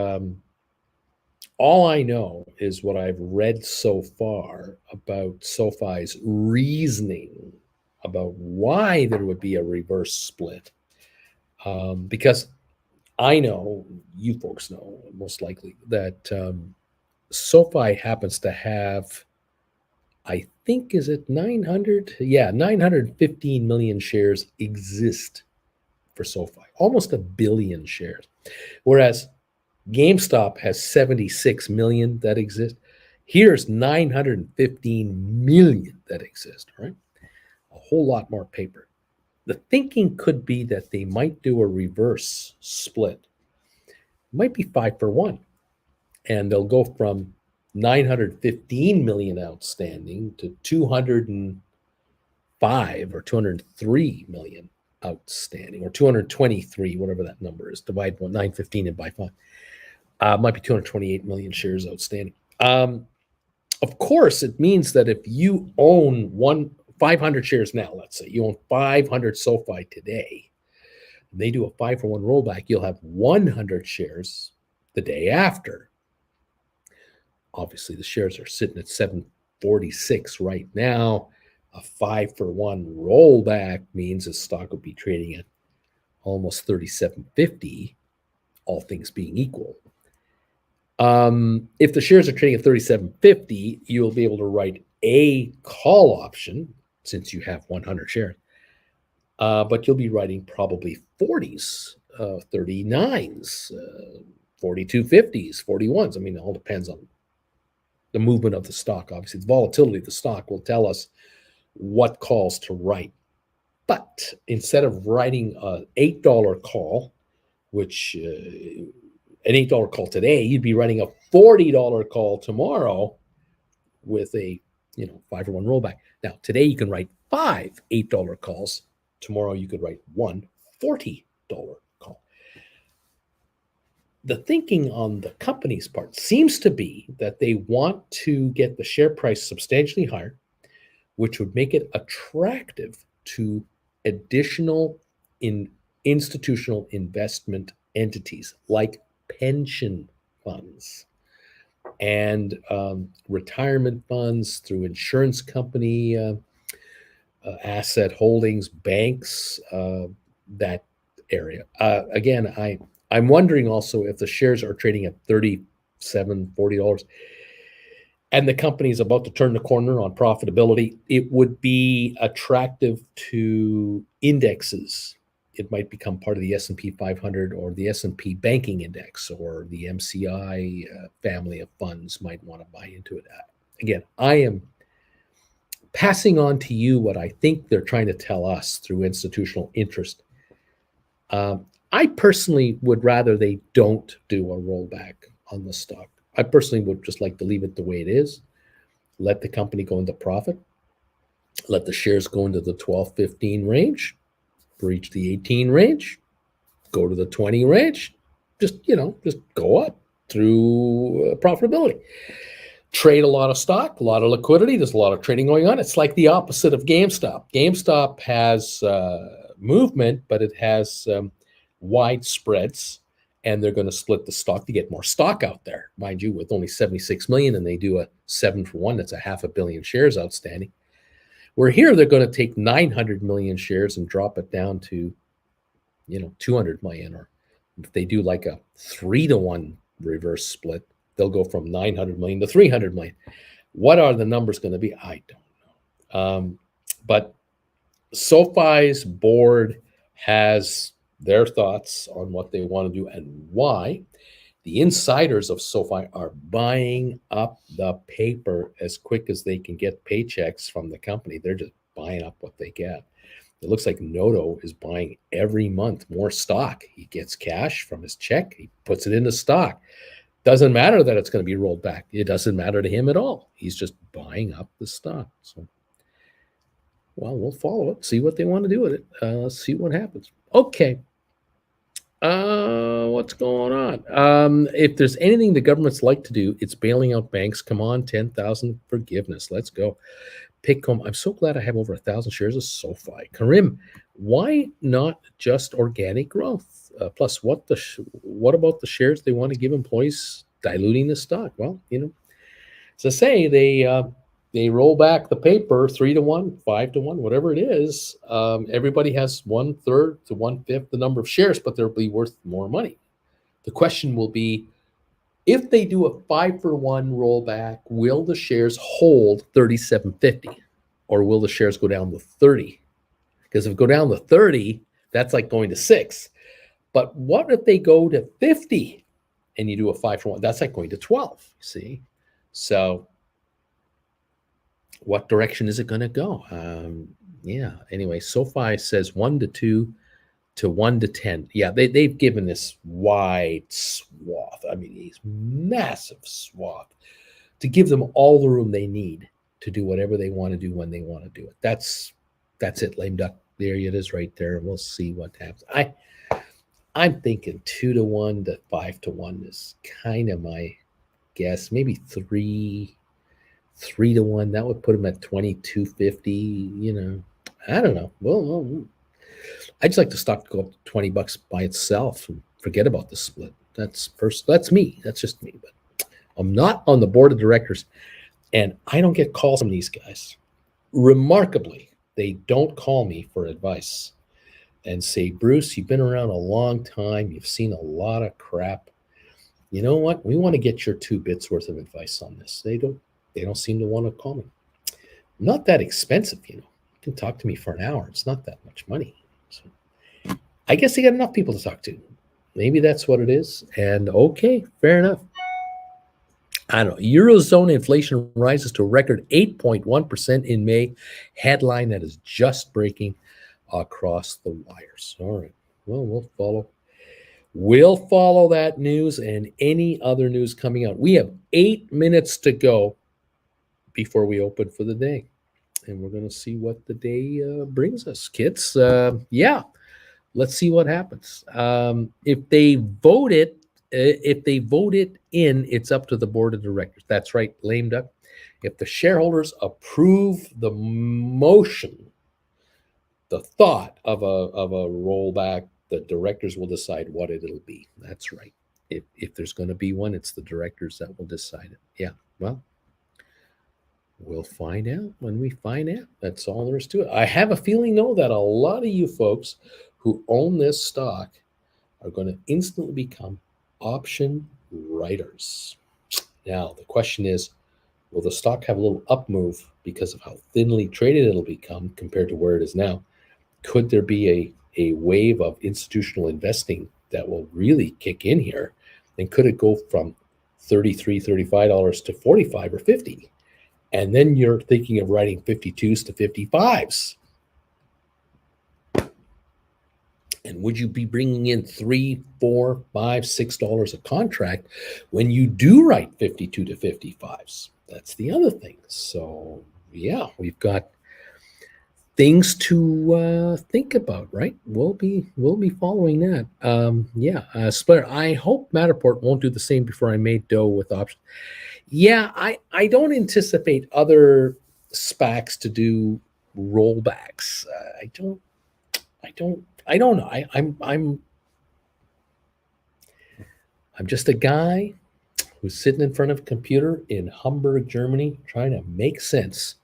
all I know is what I've read so far about SoFi's reasoning about why there would be a reverse split. Because I know, you folks know most likely, that SoFi happens to have, I think, is it 900? Yeah, 915 million shares exist for SoFi, almost a billion shares. Whereas GameStop has 76 million that exist. Here's 915 million that exist, right? A whole lot more paper. The thinking could be that they might do a reverse split. It might be 5-for-1. And they'll go from 915 million outstanding to 205 or 203 million outstanding, or 223, whatever that number is. Divide 915 and by 5. Might be 228 million shares outstanding. Of course, it means that if you own 500 shares now, let's say you own 500 SoFi today, they do a 5-for-1 rollback, you'll have 100 shares the day after. Obviously, the shares are sitting at 746 right now. A 5-for-1 rollback means the stock would be trading at almost 37.50, all things being equal. If the shares are trading at 37.50, you'll be able to write a call option since you have 100 shares. But you'll be writing probably 40s, 39s, 42.50s, 41s. I mean, it all depends on the movement of the stock. Obviously, the volatility of the stock will tell us what calls to write. But instead of writing an $8 call, which an $8 call today, you'd be writing a $40 call tomorrow with a 5-for-1 rollback. Now, today you can write 5 $8 calls. Tomorrow you could write one $40 call. The thinking on the company's part seems to be that they want to get the share price substantially higher, which would make it attractive to additional institutional investment entities like pension funds and retirement funds through insurance company asset holdings, banks, that area. Again, I'm wondering also if the shares are trading at $37, $40 and the company is about to turn the corner on profitability, it would be attractive to indexes. It might become part of the S&P 500 or the S&P Banking Index, or the MCI family of funds might want to buy into it. Again, I am passing on to you what I think they're trying to tell us through institutional interest. I personally would rather they don't do a rollback on the stock. I personally would just like to leave it the way it is. Let the company go into profit. Let the shares go into the 12, 15 range, breach the 18 range, go to the 20 range, just go up through profitability. Trade a lot of stock, a lot of liquidity. There's a lot of trading going on. It's like the opposite of GameStop. GameStop has movement, but it has wide spreads, and they're going to split the stock to get more stock out there. Mind you, with only 76 million, and they do a 7-for-1, that's a 500 million shares outstanding. Where here, they're going to take 900 million shares and drop it down to 200 million, or if they do like a 3-to-1 reverse split, they'll go from 900 million to 300 million. What are the numbers going to be? I don't know. But SoFi's board has their thoughts on what they want to do and why. The insiders of SoFi are buying up the paper as quick as they can get paychecks from the company. They're just buying up what they get. It looks like Noto is buying every month more stock. He gets cash from his check. He puts it into stock. Doesn't matter that it's going to be rolled back. It doesn't matter to him at all. He's just buying up the stock. So, well, we'll follow it, see what they want to do with it. See what happens. Okay. What's going on? If there's anything the government's like to do, it's bailing out banks. Come on, 10,000 forgiveness. Let's go. Pick home. I'm so glad I have over 1,000 shares of SoFi. Karim, why not just organic growth? Plus, what about the shares they want to give employees, diluting the stock? Well, as I say, they roll back the paper 3-to-1, 5-to-1, whatever it is. Everybody has 1/3 to 1/5 the number of shares, but they'll be worth more money. The question will be, If they do a 5-for-1 rollback, will the shares hold 37.50, or will the shares go down to 30? Because if it go down to 30, that's like going to 6. But what if they go to 50 and you do a 5-for-1? That's like going to 12. See, so what direction is it going to go? Yeah. Anyway, SoFi says 1 to 2 to 1 to 10. Yeah, they've given this wide swath. I mean, these massive swath to give them all the room they need to do whatever they want to do when they want to do it. That's it, lame duck. There it is right there. We'll see what happens. I'm thinking 2 to 1 to 5 to 1 is kind of my guess. Maybe 3 to 1. That would put them at 22.50. You know, I don't know. Well, I just like the stock to go up to $20 by itself and forget about the split. That's me. That's just me. But I'm not on the board of directors, and I don't get calls from these guys. Remarkably, they don't call me for advice and say, Bruce, you've been around a long time. You've seen a lot of crap. You know what? We want to get your 2 bits worth of advice on this. They don't seem to want to call me. Not that expensive, you know. You can talk to me for an hour. It's not that much money. So I guess they got enough people to talk to. Maybe that's what it is. And okay, fair enough. I don't know. Eurozone inflation rises to a record 8.1% in May. Headline that is just breaking across the wires. All right. Well, we'll follow that news and any other news coming out. We have 8 minutes to go before we open for the day. And we're going to see what the day brings us, kids. Yeah, let's see what happens. If they vote it in, it's up to the board of directors. That's right, lame duck. If the shareholders approve the motion, the thought of a rollback, the directors will decide what it'll be. That's right. If there's going to be one, it's the directors that will decide it. Yeah, well, we'll find out when we find out. That's all there is to it. I have a feeling, though, that a lot of you folks who own this stock are going to instantly become option writers. Now, the question is, will the stock have a little up move because of how thinly traded it'll become compared to where it is now? Could there be a wave of institutional investing that will really kick in here? And could it go from $33, $35 to $45 or $50? And then you're thinking of writing 52s to 55s. And would you be bringing in $3, $4, $5, $6 a contract when you do write 52 to 55s? That's the other thing. So yeah, we've got things to think about, right? We'll be following that. Spire, I hope Matterport won't do the same before I made dough with options. Yeah, I don't anticipate other SPACs to do rollbacks. I don't know. I'm just a guy who's sitting in front of a computer in Hamburg, Germany, trying to make sense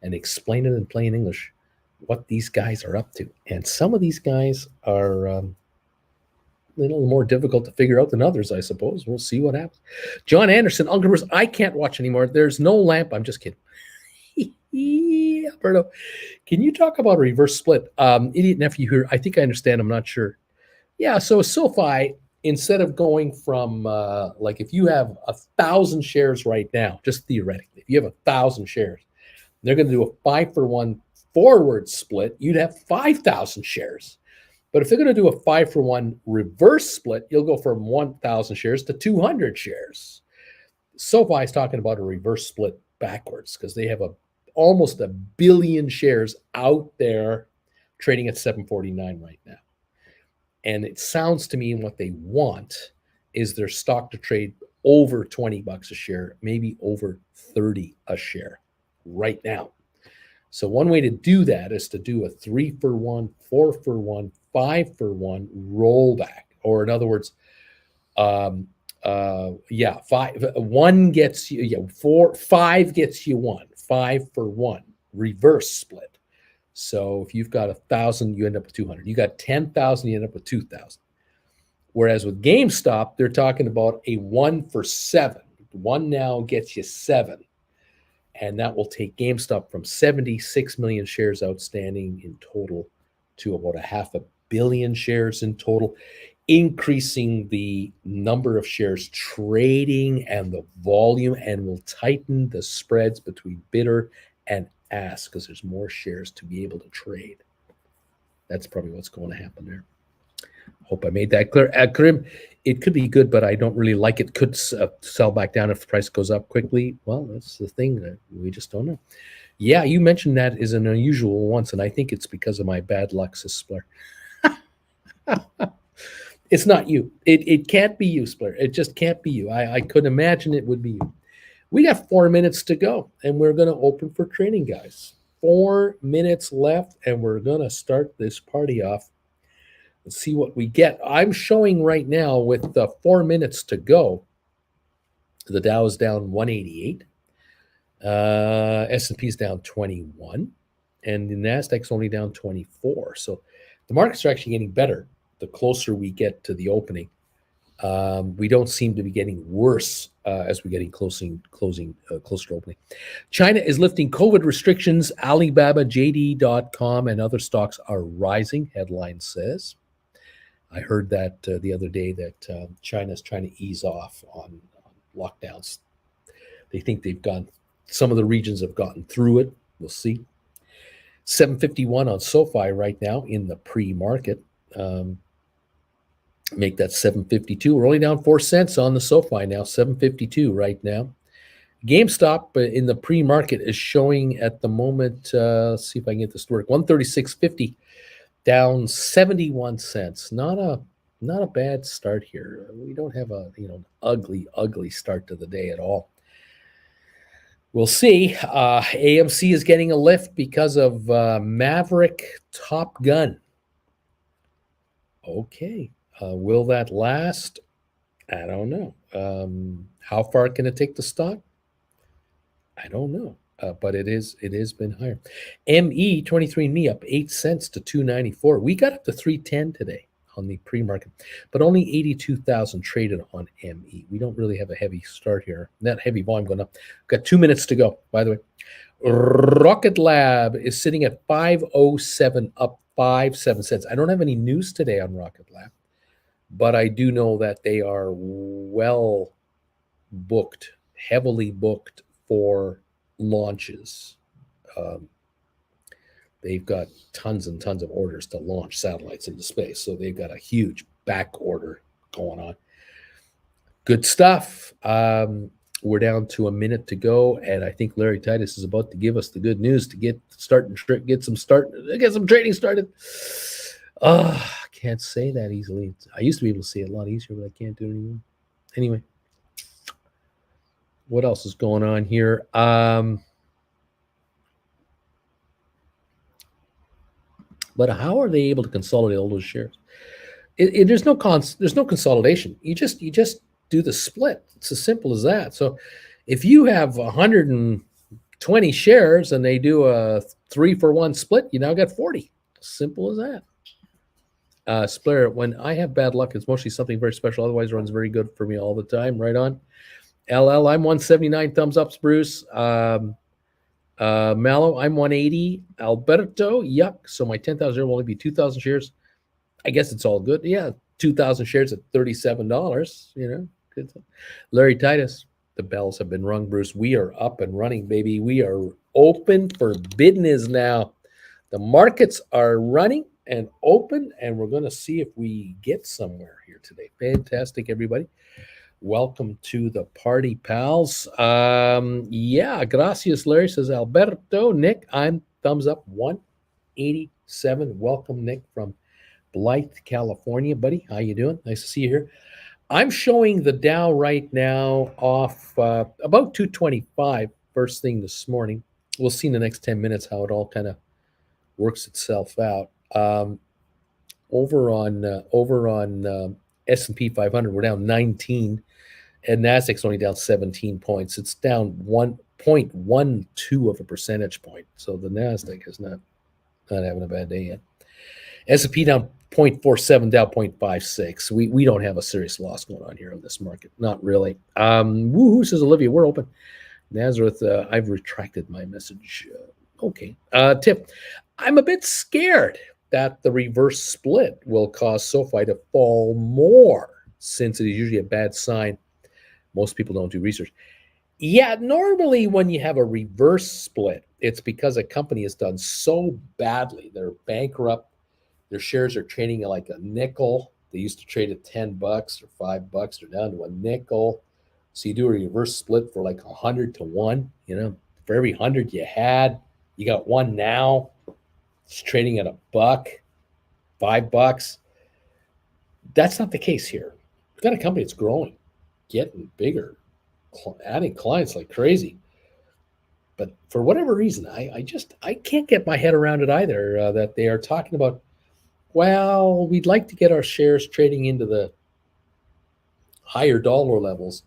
and explain it in plain English what these guys are up to. And some of these guys are a little more difficult to figure out than others, I suppose. We'll see what happens. John Anderson, Uncle Bruce, I can't watch anymore. There's no lamp. I'm just kidding. Alberto, can you talk about a reverse split? Idiot nephew here. I think I understand. I'm not sure. Yeah, so SoFi, instead of going from like if you have 1,000 shares right now, just theoretically, if you have 1,000 shares, they're going to do a 5-for-1 forward split. You'd have 5,000 shares. But if they're going to do a 5-for-1 reverse split, you'll go from 1,000 shares to 200 shares. SoFi is talking about a reverse split backwards because they have almost 1 billion shares out there trading at $7.49 right now. And it sounds to me what they want is their stock to trade over $20 a share, maybe over 30 a share right now. So one way to do that is to do a 3-for-1, 4-for-1, 5-for-1 rollback. Or in other words, 5 gets you 5 gets you 1, 5-for-1 reverse split. So if you've got 1,000, you end up with 200. You got 10,000, you end up with 2,000. Whereas with GameStop, they're talking about a 1 for 7. 1 now gets you 7. And that will take GameStop from 76 million shares outstanding in total to about a 500 million shares in total, increasing the number of shares trading and the volume, and will tighten the spreads between bidder and ask because there's more shares to be able to trade. That's probably what's going to happen there. Hope I made that clear. Karim, it could be good, but I don't really like it. Could sell back down if the price goes up quickly. Well, that's the thing that we just don't know. Yeah, you mentioned that is an unusual once, and I think it's because of my bad luck, Spire. It's not you. It can't be you, Spire. It just can't be you. I could imagine it would be you. We got 4 minutes to go, and we're going to open for trading, guys. 4 minutes left, and we're going to start this party off. Let's see what we get. I'm showing right now with 4 minutes to go, the Dow is down 188. S&P is down 21. And the NASDAQ's only down 24. So the markets are actually getting better the closer we get to the opening. We don't seem to be getting worse as we're getting closer to opening. China is lifting COVID restrictions. Alibaba, JD.com, and other stocks are rising, headline says. I heard that the other day that China is trying to ease off on lockdowns. They think some of the regions have gotten through it. We'll see. 751 on SoFi right now in the pre-market. Make that 752. We're only down 4 cents on the SoFi now, 752 right now. GameStop in the pre-market is showing at the moment, let's see if I can get this to work, 136.50, down 71 cents. Not a bad start here. We don't have an ugly start to the day at all. We'll see. AMC is getting a lift because of Maverick Top Gun. Okay. Will that last? I don't know. How far can it take the stock? I don't know. But it has been higher. ME23andMe up 8 cents to 294. We got up to 310 today on the pre-market, but only 82,000 traded on ME. We don't really have a heavy start here. That heavy volume going up. Got 2 minutes to go, by the way. Rocket Lab is sitting at 507, up 7 cents. I don't have any news today on Rocket Lab, but I do know that they are well booked, heavily booked for launches. They've got tons and tons of orders to launch satellites into space, so they've got a huge back order going on. Good stuff. We're down to a minute to go, and I think Larry Titus is about to give us the good news to get some trading started. Can't say that easily. I used to be able to say it a lot easier, but I can't do it anymore. Anyway, what else is going on here? But how are they able to consolidate all those shares? There's no consolidation. You just do the split. It's as simple as that. So if you have 120 shares and they do a 3-for-1 split, you now got 40. Simple as that. Spire, when I have bad luck, it's mostly something very special. Otherwise, it runs very good for me all the time. Right on. LL, I'm 179. Thumbs ups, Bruce. Mallow, I'm 180. Alberto, yuck. So my 10,000 share will only be 2,000 shares. I guess it's all good. Yeah, 2,000 shares at $37. Good. Larry Titus, the bells have been rung, Bruce. We are up and running, baby. We are open for business now. The markets are running and open, and we're going to see if we get somewhere here today. Fantastic, everybody. Welcome to the party, pals. Gracias, Larry, says Alberto. Nick, I'm thumbs up 187. Welcome, Nick, from Blythe, California. Buddy, how you doing? Nice to see you here. I'm showing the Dow right now off about 225 first thing this morning. We'll see in the next 10 minutes how it all kind of works itself out. Over on S&P 500, we're down 19, and Nasdaq's only down 17 points. It's down 1.12 of a percentage point. So the Nasdaq is not having a bad day yet. S&P down 0.47 down 0.56. We don't have a serious loss going on here in this market. Not really. Woohoo, says Olivia. We're open. Nazareth, I've retracted my message. Okay. Tip, I'm a bit scared that the reverse split will cause SoFi to fall more, since it is usually a bad sign. Most people don't do research. Yeah, normally when you have a reverse split, it's because a company has done so badly. They're bankrupt. Their shares are trading at like a nickel. They used to trade at $10 or $5. They're down to a nickel. So you do a reverse split for like 100 to 1. For every 100 you had, you got one now. It's trading at $1, $5. That's not the case here. We've got a company that's growing, getting bigger, adding clients like crazy. But for whatever reason, I can't get my head around it either, that they are talking about, well, we'd like to get our shares trading into the higher dollar levels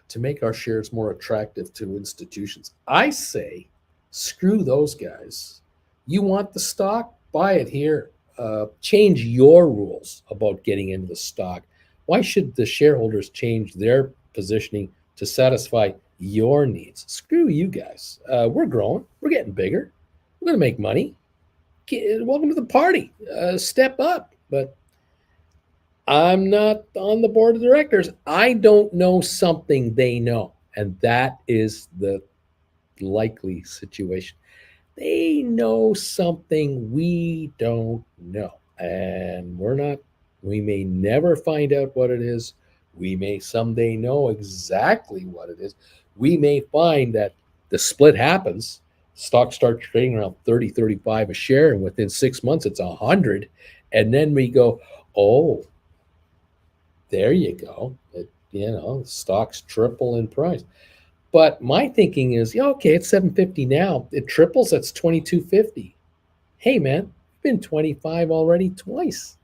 to make our shares more attractive to institutions. I say, screw those guys. You want the stock? Buy it here. Change your rules about getting into the stock. Why should the shareholders change their positioning to satisfy your needs? Screw you guys. We're growing. We're getting bigger. We're going to make money. Welcome to the party. Step up. But I'm not on the board of directors. I don't know something they know. And that is the likely situation. They know something we don't know. And we may never find out what it is. We may someday know exactly what it is. We may find that the split happens. Stock starts trading around 30, 35 a share. And within 6 months, it's 100. And then we go, oh, there you go. Stocks triple in price. But my thinking is, okay, it's 750 now. It triples, that's 2250. Hey, man, it's been 25 already twice.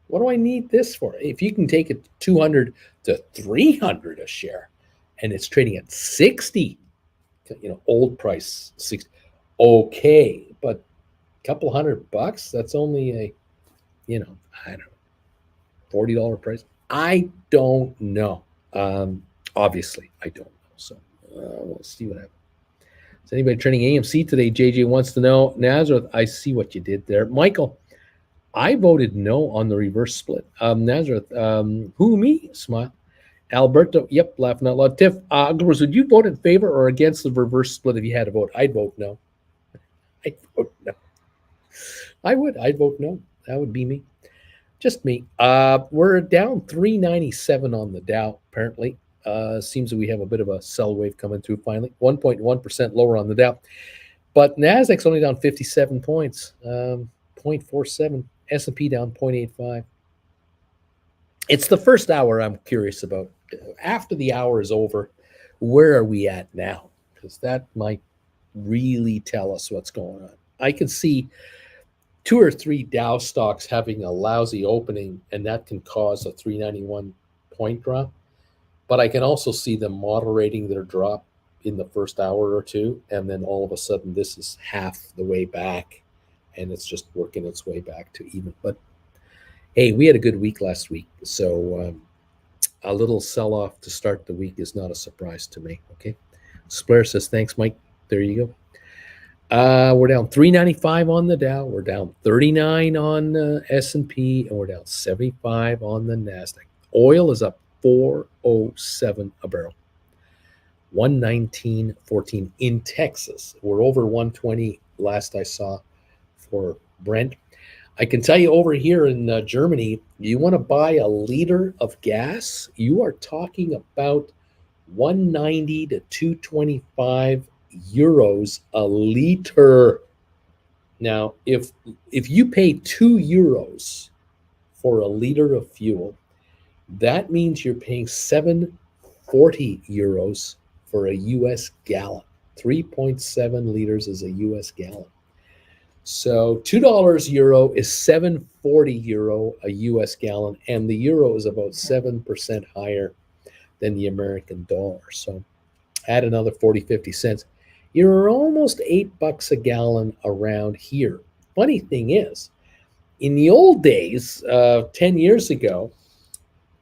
What do I need this for? If you can take it 200 to 300 a share and it's trading at 60, old price 60, okay, but a couple $100, that's only I don't know, $40 price. I don't know. Obviously, I don't know. So we'll see what happens. Is anybody trading AMC today? JJ wants to know. Nazareth, I see what you did there. Michael, I voted no on the reverse split. Nazareth, who, me? Smile. Alberto, yep, laughing out loud. Tiff, would you vote in favor or against the reverse split if you had to vote? I'd vote no. I'd vote no. I'd vote no. That would be me. Just me. We're down 397 on the Dow, apparently. Seems that we have a bit of a sell wave coming through finally. 1.1% lower on the Dow. But NASDAQ's only down 57 points, 0.47. S&P down 0.85. It's the first hour I'm curious about. After the hour is over, where are we at now? Because that might really tell us what's going on. I can see 2 or 3 Dow stocks having a lousy opening, and that can cause a 391 point drop. But I can also see them moderating their drop in the first hour or two, and then all of a sudden this is half the way back, and it's just working its way back to even. But hey, we had a good week last week, so a little sell-off to start the week is not a surprise to me. Okay, Spire says thanks, Mike. There you go. We're down 395 on the Dow. We're down 39 on S&P, and we're down 75 on the NASDAQ. Oil is up 407 a barrel. 119.14 in Texas. We're over 120 last I saw for Brent. I can tell you over here in Germany, you want to buy a liter of gas, you are talking about 190 to 225 euros a liter. Now, if you pay 2 euros for a liter of fuel, that means you're paying 740 euros for a US gallon. 3.7 liters is a US gallon. So $2 euro is 740 euro a US gallon, and the euro is about 7% higher than the American dollar. So add another 40, 50 cents. You're almost $8 a gallon around here. Funny thing is, In the old days, 10 years ago,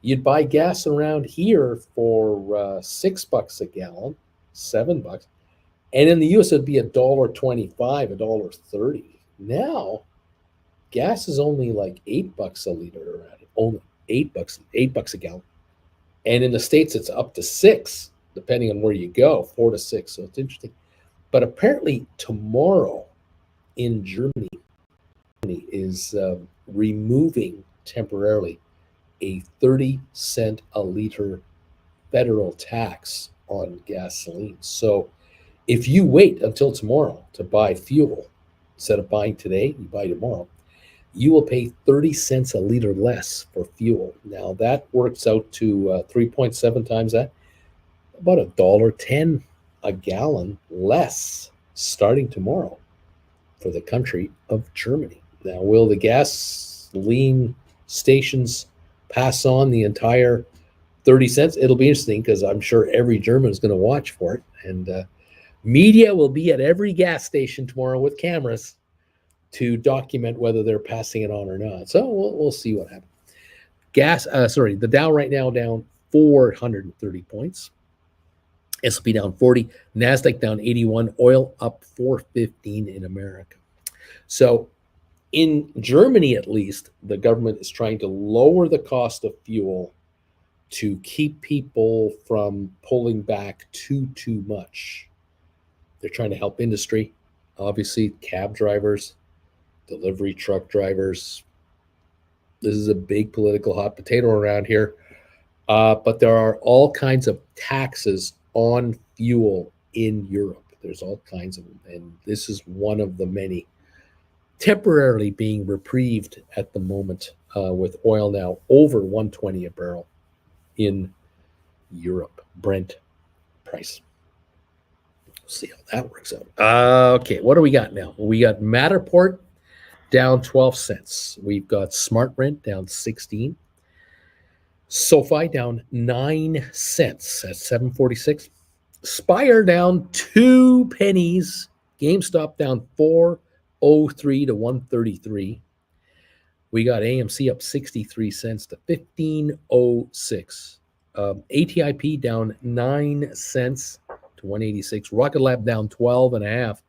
you'd buy gas around here for $6 a gallon, $7, and in the U.S. it'd be $1.25, $1.30. Now, gas is only like $8 a liter around it. Only $8 a gallon, and in the States it's up to $6, depending on where you go, 4 to 6. So it's interesting. But apparently tomorrow in Germany is removing temporarily a 30 cent a liter federal tax on gasoline. So if you wait until tomorrow to buy fuel, instead of buying today, you buy tomorrow, you will pay 30 cents a liter less for fuel. Now that works out to 3.7 times that, about $1.10 a gallon less starting tomorrow for the country of Germany. Now, will the gasoline stations pass on the entire 30 cents? It'll be interesting because I'm sure every German is going to watch for it. And media will be at every gas station tomorrow with cameras to document whether they're passing it on or not. So we'll see what happens. The Dow right now down 430 points. S&P down 40, NASDAQ down 81, oil up 415 in America. So in Germany, at least, the government is trying to lower the cost of fuel to keep people from pulling back too much. They're trying to help industry, obviously, cab drivers, delivery truck drivers. This is a big political hot potato around here. But there are all kinds of taxes on fuel in Europe. There's all kinds of them, and this is one of the many temporarily being reprieved at the moment, with oil now over 120 a barrel in Europe. Brent price. We'll see how that works out. Okay, what do we got now? We got Matterport down 12 cents. We've got SmartRent down 16. SoFi down 9 cents at 7.46. Spire down 2 pennies. GameStop down 4.03 to 133. We got AMC up 63 cents to 15.06. ATIP down 9 cents to 186. Rocket Lab down 12.5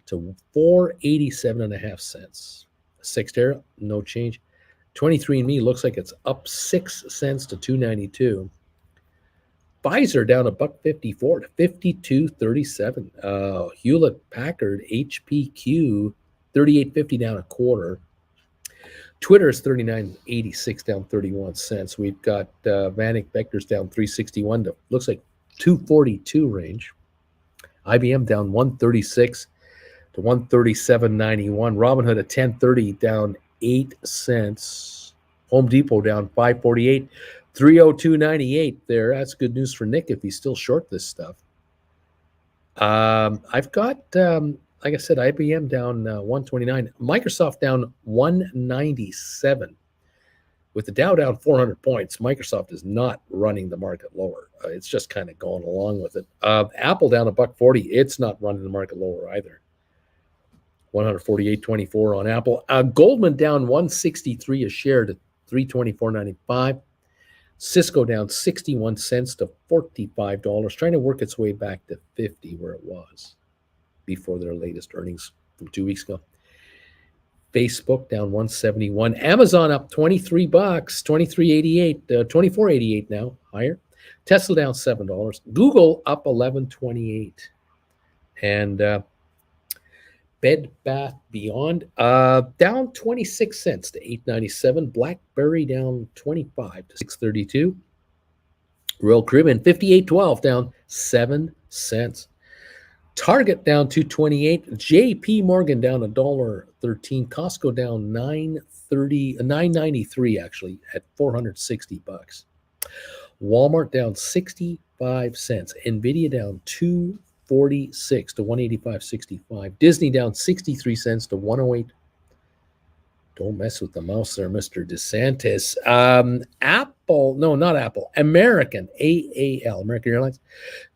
to 487.5 cents. Sextera, no change. 23andMe looks like it's up 6 cents to 2.92. Pfizer down $1.54 to 52.37. Hewlett Packard HPQ 38.50 down a quarter. Twitter is 39.86 down 31 cents. We've got Vanek Vectors down 361 to looks like 242 range. IBM down 136 to 137.91. Robinhood at 10.30 down 8 cents. Home Depot down 5.48, 302.98 there. That's good news for Nick if he's still short this stuff. I've got, like I said, IBM down 129, Microsoft down 197. With the Dow down 400 points, Microsoft is not running the market lower. It's just kind of going along with it. Apple down $1.40. It's not running the market lower either. 148.24 on Apple. Goldman down 163 a share to 324.95. Cisco down 61 cents to $45, trying to work its way back to 50 where it was before their latest earnings from 2 weeks ago. Facebook down 171. Amazon up $23, 23.88, 24.88 now, higher. Tesla down $7. Google up 11.28. And Bed Bath Beyond down 26 cents to 8.97. BlackBerry down 25 to 6.32. Royal Caribbean 58.12 down 7 cents. Target down 2.28. JP Morgan down $1.13. Costco down 9.93 actually at $460. Walmart down 65 cents. Nvidia down 2.46 to 185.65. Disney down 63 cents to 108. Don't mess with the mouse there, Mr. DeSantis. Apple, no, not Apple. American, AAL, American Airlines,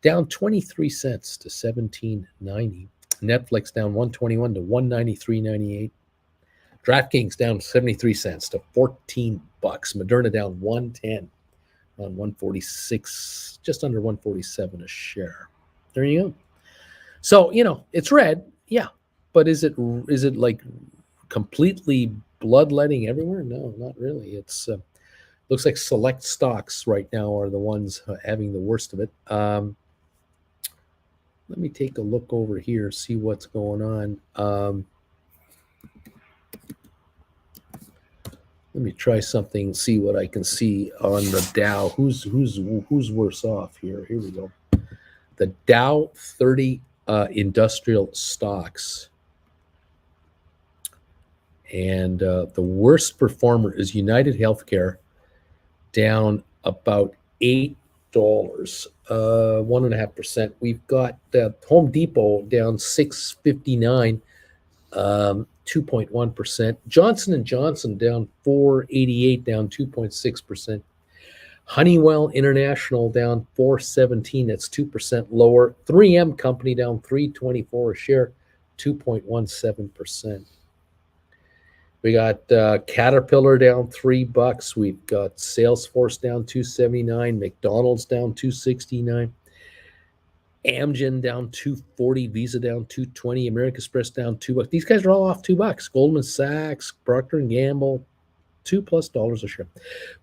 down 23 cents to 17.90. Netflix down 121 to 193.98. DraftKings down 73 cents to $14. Moderna down 110 on 146, just under 147 a share. There you go. So, it's red, yeah. But is it like completely bloodletting everywhere? No, not really. It's looks like select stocks right now are the ones having the worst of it. Let me take a look over here, see what's going on. Let me try something, see what I can see on the Dow. Who's worse off here? Here we go. The Dow 30 industrial stocks. And the worst performer is United Healthcare, down about $8, 1.5%. We've got Home Depot down $6.59, 2.1%. Johnson & Johnson down $4.88, down 2.6%. Honeywell International down $4.17, that's 2% lower. 3M Company down $3.24 a share, 2.17%. We got Caterpillar down $3. We've got Salesforce down $2.79, McDonald's down $2.69, Amgen down $2.40, Visa down $2.20, American Express down $2. These guys are all off $2. Goldman Sachs, Procter & Gamble, $2+ a share.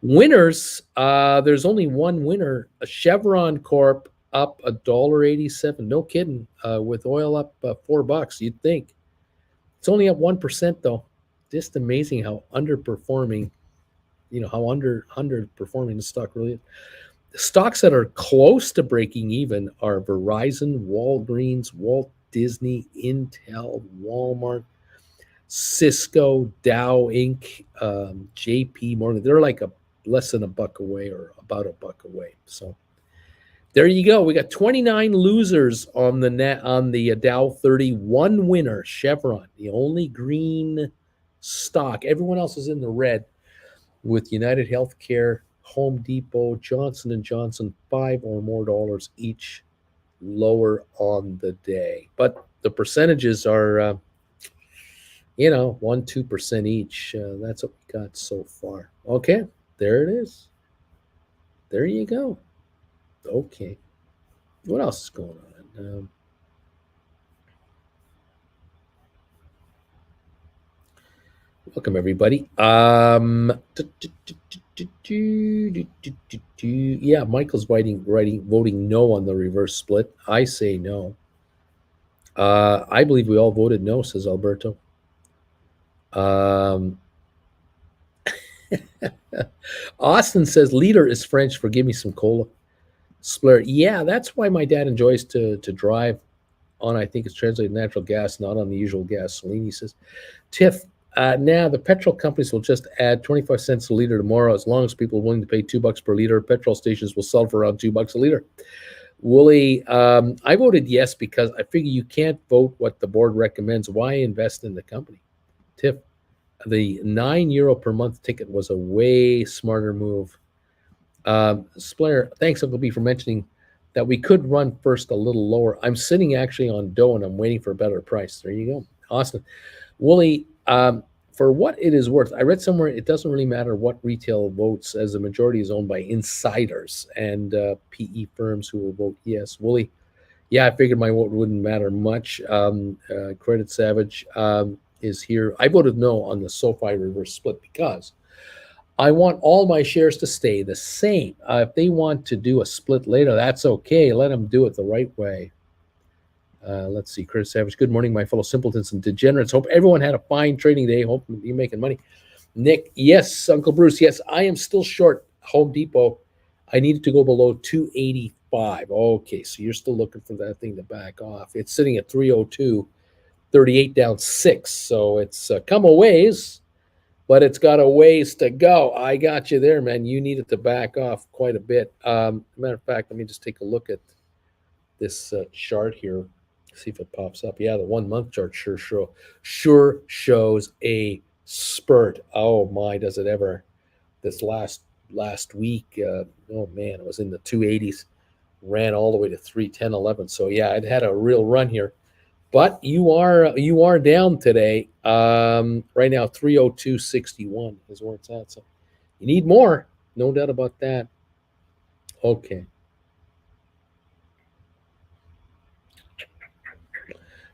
Winners, there's only one winner. Chevron Corp up $1.87. No kidding. With oil up $4, you'd think. It's only up 1% though. Just amazing how underperforming, how underperforming the stock really is. The stocks that are close to breaking even are Verizon, Walgreens, Walt Disney, Intel, Walmart, Cisco, Dow Inc., JP Morgan. They're like less than $1 away, or about $1 away. So there you go. We got 29 losers on the Dow 30. One winner, Chevron, the only green stock. Everyone else is in the red, with United Healthcare, Home Depot, Johnson & Johnson, $5 or more each lower on the day. But the percentages are 1-2% each. That's what we got so far. Okay, there it is. There you go. Okay, what else is going on? Welcome everybody. Yeah, Michael's voting no on the reverse split. I say no. I believe we all voted no, says Alberto. Austin says leader is French for give me some cola. Splir, yeah, that's why my dad enjoys to drive on. I think it's translated natural gas, not on the usual gasoline. He says, Tiff, now the petrol companies will just add 25 cents a liter tomorrow. As long as people are willing to pay $2 per liter, petrol stations will sell for around $2 a liter. Wooly, I voted yes because I figure you can't vote what the board recommends. Why invest in the company? Tiff, the €9 per month ticket was a way smarter move. Splinter, thanks, Uncle B, for mentioning that we could run first a little lower. I'm sitting actually on dough and I'm waiting for a better price. There you go. Awesome. Wooly, for what it is worth, I read somewhere it doesn't really matter what retail votes, as the majority is owned by insiders and PE firms who will vote yes. Wooly, yeah, I figured my vote wouldn't matter much. Credit Savage is here. I voted no on the SoFi reverse split because I want all my shares to stay the same. If they want to do a split later, that's okay. Let them do it the right way. Let's see. Credit Savage, good morning, my fellow simpletons and degenerates. Hope everyone had a fine trading day. Hope you're making money. Nick, yes. Uncle Bruce, yes. I am still short Home Depot. I needed to go below 285. Okay, so you're still looking for that thing to back off. It's sitting at 302. 38 down 6, so it's come a ways, but it's got a ways to go. I got you there, man. You needed to back off quite a bit. Matter of fact, let me just take a look at this chart here, see if it pops up. Yeah, the 1 month chart sure shows a spurt. Oh my, does it ever? This last week, oh man, it was in the 280s, ran all the way to 310.11. So yeah, it had a real run here. But you are down today. Right now, 302.61 is where it's at. So you need more, no doubt about that. Okay.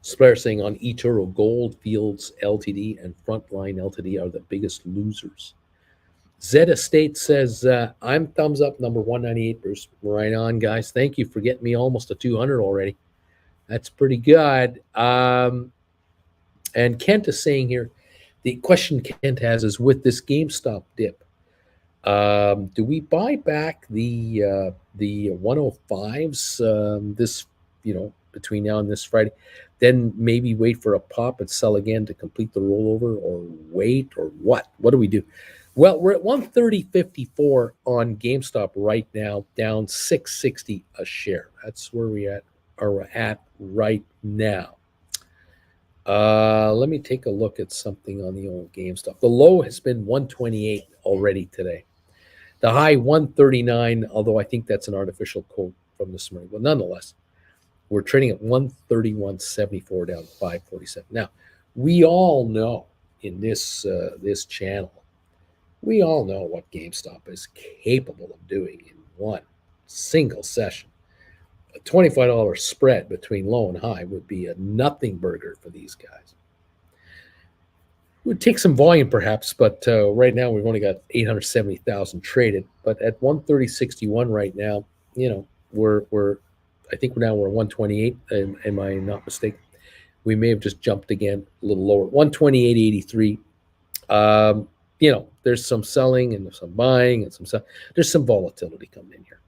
Spire saying on eToro, Goldfields Ltd and Frontline Ltd are the biggest losers. Zed Estate says, I'm thumbs up number 198, Bruce. Right on, guys. Thank you for getting me almost to 200 already. That's pretty good. And Kent is saying here, the question Kent has is with this GameStop dip, do we buy back the 105s this between now and this Friday? Then maybe wait for a pop and sell again to complete the rollover, or wait, or what? What do we do? Well, we're at 130.54 on GameStop right now, down 660 a share. That's where we are at right now. Let me take a look at something on the old GameStop. The low has been 128 already today. The high 139, although I think that's an artificial quote from this morning. But nonetheless, we're trading at 131.74 down 547. Now, we all know in this channel, we all know what GameStop is capable of doing in one single session. A $25 spread between low and high would be a nothing burger for these guys. It would take some volume perhaps, but right now we've only got 870,000 traded. But at 130.61 right now, we're I think we're 128. Am I not mistaken? We may have just jumped again a little lower. 128.83. There's some selling and some buying and there's some volatility coming in here.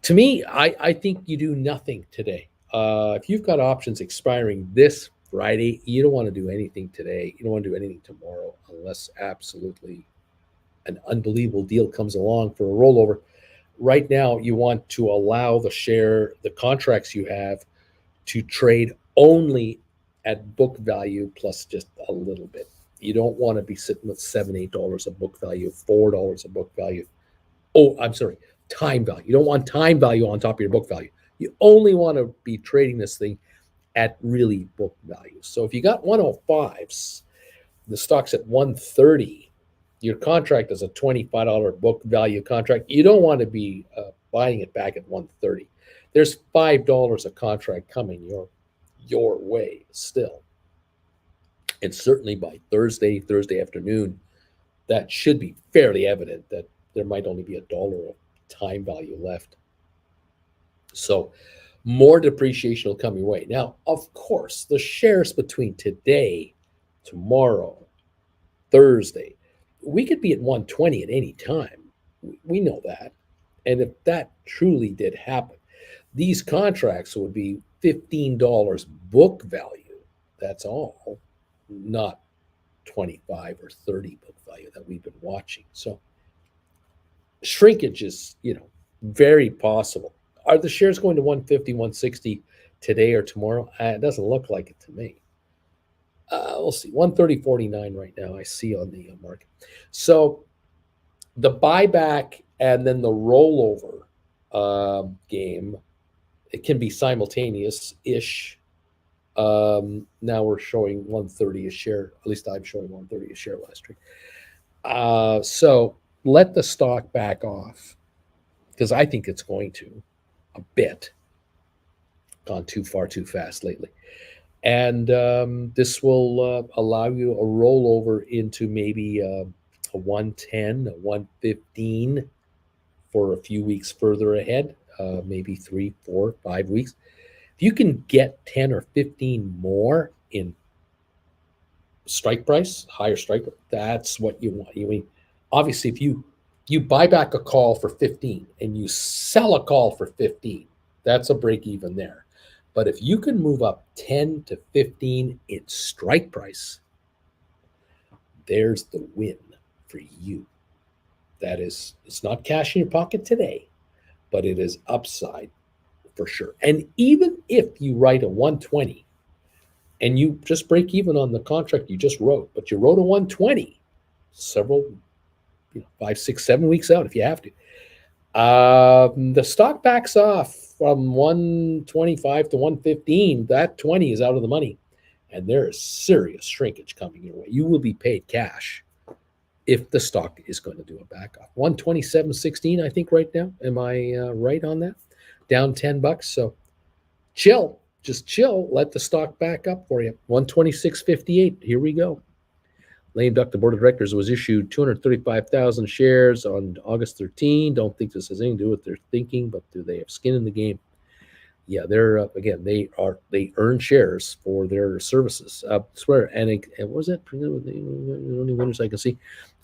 To me, I think you do nothing today. If you've got options expiring this Friday, you don't want to do anything today. You don't want to do anything tomorrow unless absolutely an unbelievable deal comes along for a rollover. Right now, you want to allow the contracts you have to trade only at book value plus just a little bit. You don't want to be sitting with $7, $8 of book value, $4 of book value. Oh, I'm sorry, time value. You don't want time value on top of your book value. You only want to be trading this thing at really book value. So if you got 105s, the stock's at 130, your contract is a $25 book value contract. You don't want to be buying it back at 130. There's $5 a contract coming your way still. And certainly by Thursday afternoon, that should be fairly evident that there might only be $1 of time value left. So more depreciation will come your way. Now, of course, the shares between today, tomorrow, Thursday, we could be at 120 at any time. We know that. And if that truly did happen, these contracts would be $15 book value. That's all, not 25 or 30 book value that we've been watching. So shrinkage is, very possible. Are the shares going to 150, 160 today or tomorrow? It doesn't look like it to me. We'll see. 130.49 right now I see on the market. So the buyback and then the rollover game, it can be simultaneous-ish. Now we're showing 130 a share. At least I'm showing 130 a share last week. So let the stock back off because I think it's going to a bit. Gone too far too fast lately. And this will allow you a rollover into maybe a 110, a 115 for a few weeks further ahead, maybe 3, 4, 5 weeks. If you can get 10 or 15 more in strike price, higher strike price, that's what you want. You mean, obviously, if you buy back a call for 15 and you sell a call for 15, that's a break even there. But if you can move up 10 to 15 in strike price, there's the win for you. That is, it's not cash in your pocket today, but it is upside for sure. And even if you write a 120 and you just break even on the contract you just wrote, but you wrote a 120 several, 5, 6, 7 weeks out if you have to, the stock backs off from 125 to 115. That 20 is out of the money. And there is serious shrinkage coming your way. You will be paid cash if the stock is going to do a back off. 127.16, I think, right now. Am I right on that? Down $10. So chill. Just chill. Let the stock back up for you. 126.58. Here we go. Lame duck, the board of directors was issued 235,000 shares on August 13. Don't think this has anything to do with their thinking, but do they have skin in the game? Yeah, they're again. They earn shares for their services. Swear and what was that? The only winners I can see.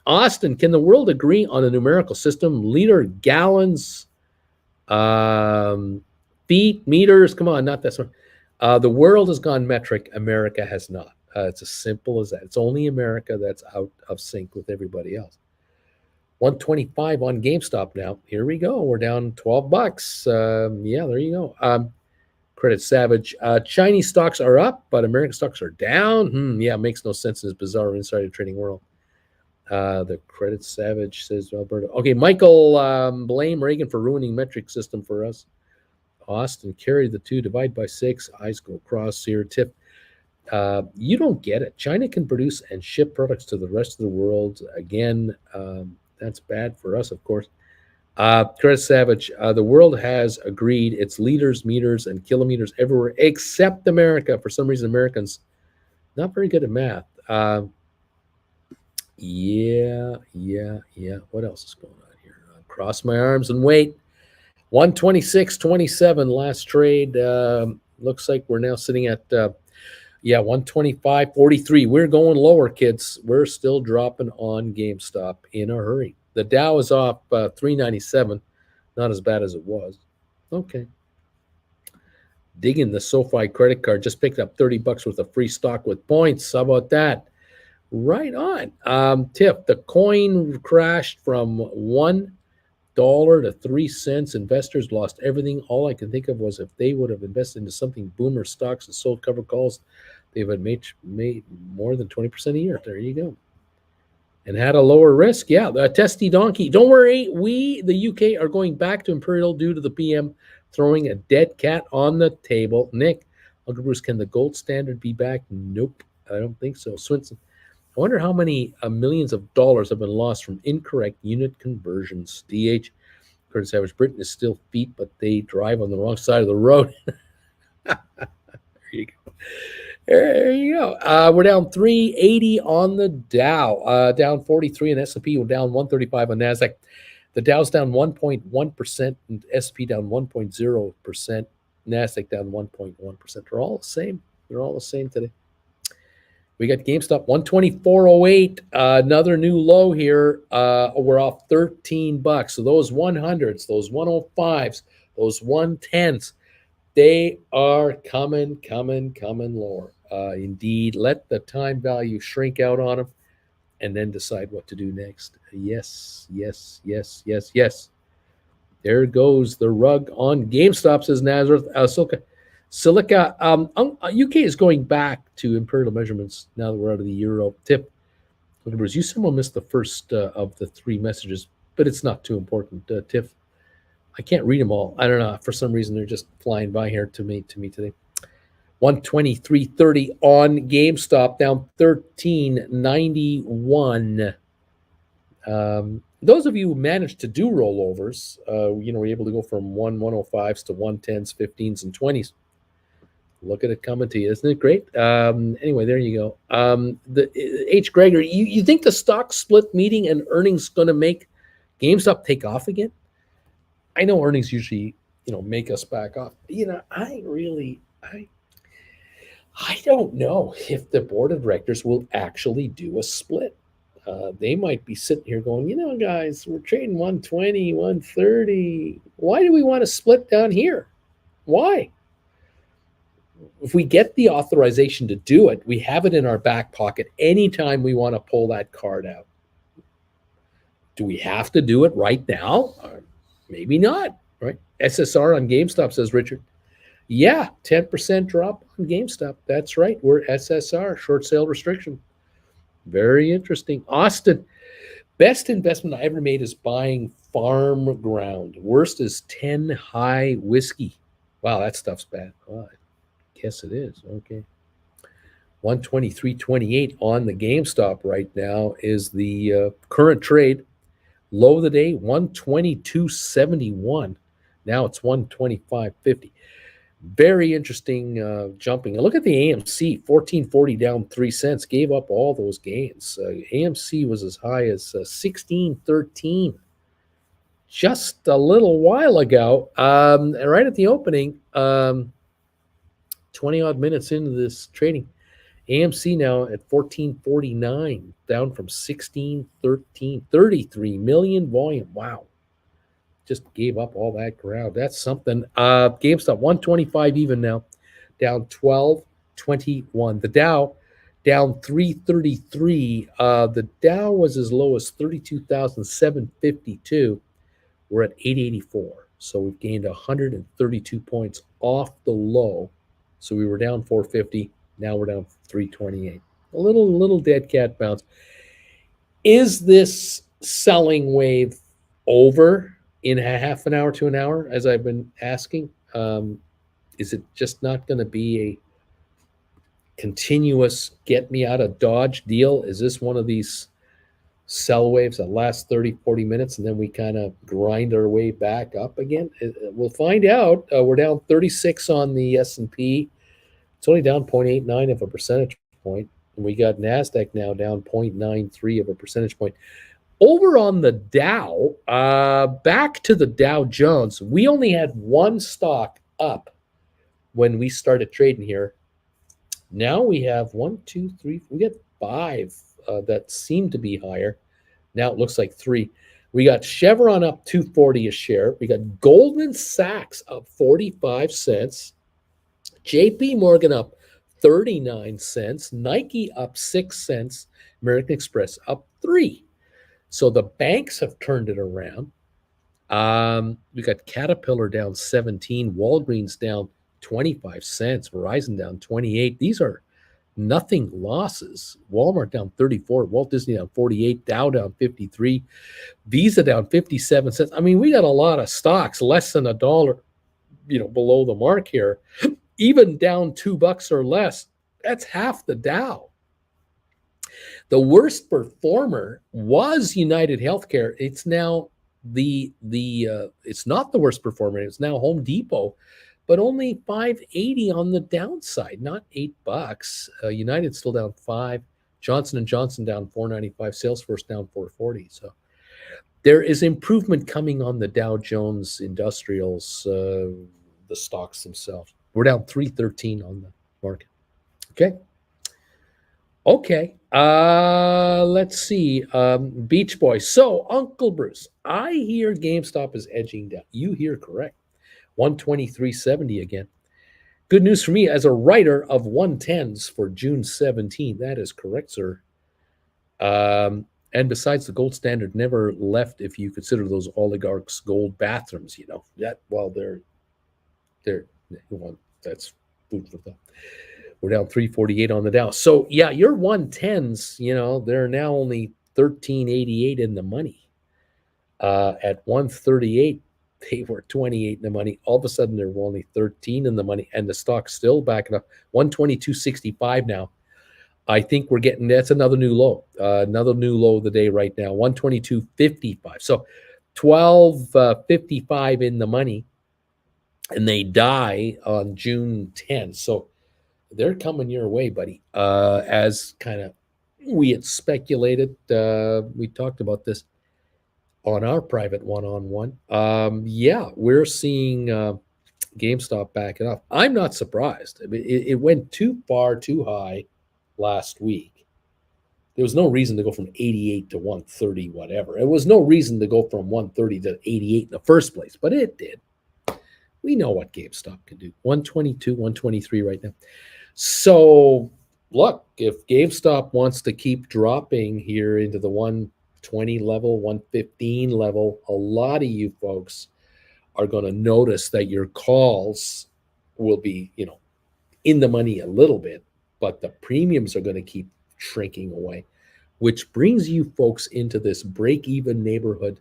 Austin, can the world agree on a numerical system? Liter, gallons, feet, meters. Come on, not that one. The world has gone metric. America has not. It's as simple as that. It's only America that's out of sync with everybody else. 125 on GameStop now. Here we go. We're down $12. Yeah, there you go. Credit Savage. Chinese stocks are up, but American stocks are down. Yeah, makes no sense in this bizarre insider trading world. The Credit Savage says Alberta. Okay, Michael, blame Reagan for ruining metric system for us. Austin, carry the 2, divide by 6. Eyes go across here. Tip. You don't get it. China can produce and ship products to the rest of the world. Again, that's bad for us, of course. Chris Savage, the world has agreed it's liters, meters, and kilometers everywhere except America. For some reason, Americans not very good at math. Yeah. What else is going on here? Cross my arms and wait. 126.27 last trade. Looks like we're now sitting at 125.43. We're going lower, kids. We're still dropping on GameStop in a hurry. The Dow is off 397. Not as bad as it was. Okay. Digging the SoFi credit card. Just picked up $30 worth of free stock with points. How about that? Right on. Tip, the coin crashed from $1 to 3 cents. Investors lost everything. All I can think of was if they would have invested into something boomer stocks and sold cover calls, they would have made more than 20% a year. There you go. And had a lower risk. Yeah, the testy donkey. Don't worry. We, the UK, are going back to Imperial due to the PM throwing a dead cat on the table. Nick, Uncle Bruce, can the gold standard be back? Nope, I don't think so. Swinson, I wonder how many millions of dollars have been lost from incorrect unit conversions. DH, Curtis Savage, Britain is still feet, but they drive on the wrong side of the road. There you go. There you go. We're down 380 on the Dow, down 43 in S&P. We're down 135 on NASDAQ. The Dow's down 1.1% and S&P down 1.0%. NASDAQ down 1.1%. They're all the same. They're all the same today. We got GameStop 124.08. Another new low here. We're off $13. So those 100s, those 105s, those 110s, they are coming lower. Indeed, let the time value shrink out on them and then decide what to do next. Yes. There goes the rug on GameStop, says Nazareth. Silica. UK is going back to imperial measurements now that we're out of the euro. Tip. You someone missed the first of the 3 messages, but it's not too important. Tiff. I can't read them all. I don't know. For some reason, they're just flying by here to me today. 123.30 on GameStop, down 13.91. Those of you who managed to do rollovers, were able to go from 105s to 110s, 15s, and 20s. Look at it coming to you. Isn't it great? Anyway, there you go. The H. Gregory, you think the stock split meeting and earnings going to make GameStop take off again? I know earnings usually, make us back off. I don't know if the board of directors will actually do a split. They might be sitting here going, guys, we're trading 120, 130. Why do we want to split down here? Why? If we get the authorization to do it, we have it in our back pocket anytime we want to pull that card out. Do we have to do it right now? Maybe not, right? SSR on GameStop, says Richard. Yeah, 10% drop on GameStop. That's right. We're SSR, short sale restriction. Very interesting. Austin, best investment I ever made is buying farm ground. Worst is 10 high whiskey. Wow, that stuff's bad. Oh, I guess it is. Okay. 123.28 on the GameStop right now is the current trade. Low of the day, 122.71. Now it's 125.50. Very interesting jumping. Look at the AMC, 1440 down 3 cents, gave up all those gains. AMC was as high as 1613 just a little while ago. And right at the opening, 20 odd minutes into this trading, AMC now at 1449, down from 1613, 33 million volume. Wow. Just gave up all that ground. That's something. GameStop 125 even now, down 12.21. The Dow down 333. The Dow was as low as 32,752. We're at 884. So we've gained 132 points off the low. So we were down 450. Now we're down 328. A little dead cat bounce. Is this selling wave over in a half an hour to an hour, as I've been asking? Is it just not going to be a continuous get me out of Dodge deal? Is this one of these sell waves that last 30, 40 minutes and then we kind of grind our way back up again? We'll find out. We're down 36 on the S&P. It's only down 0.89 of a percentage point. And we got NASDAQ now down 0.93 of a percentage point. Over on the Dow, back to the Dow Jones, we only had one stock up when we started trading here. Now we have 1, 2, 3, we got 5 that seem to be higher. Now it looks like 3. We got Chevron up 240 a share. We got Goldman Sachs up 45 cents. JP Morgan up 39 cents. Nike up 6 cents. American Express up 3. So the banks have turned it around. We got Caterpillar down 17, Walgreens down 25 cents, Verizon down 28. These are nothing losses. Walmart down 34, Walt Disney down 48, Dow down 53, Visa down 57 cents. I mean, we got a lot of stocks less than a dollar, below the mark here. Even down $2 or less, that's half the Dow. The worst performer was United Healthcare. It's now it's not the worst performer. It's now Home Depot, but only 580 on the downside, not $8. United still down 5. Johnson & Johnson down 495. Salesforce down 440. So there is improvement coming on the Dow Jones Industrials, the stocks themselves. We're down 313 on the market. Okay. Let's see. Beach Boy. So, Uncle Bruce, I hear GameStop is edging down. You hear correct. 123.70 again. Good news for me as a writer of 110s for June 17. That is correct, sir. And besides, the gold standard never left if you consider those oligarchs' gold bathrooms, That, well, they're that's food for thought. We're down 348 on the Dow. So, yeah, your 110s, they're now only 1388 in the money. At 138, they were 28 in the money. All of a sudden, they're only 13 in the money, and the stock's still backing up. 122.65 now. I think we're getting, that's another new low. Another new low of the day right now, 122.55. So 12.55 in the money, and they die on June 10th. So they're coming your way, buddy. As kind of we had speculated, we talked about this on our private one-on-one. Yeah, we're seeing GameStop back it up. I'm not surprised. I mean, it went too far, too high last week. There was no reason to go from 88 to 130, whatever. It was no reason to go from 130 to 88 in the first place, but it did. We know what GameStop can do. 122, 123 right now. So, look, if GameStop wants to keep dropping here into the 120 level, 115 level, a lot of you folks are going to notice that your calls will be, in the money a little bit, but the premiums are going to keep shrinking away, which brings you folks into this break-even neighborhood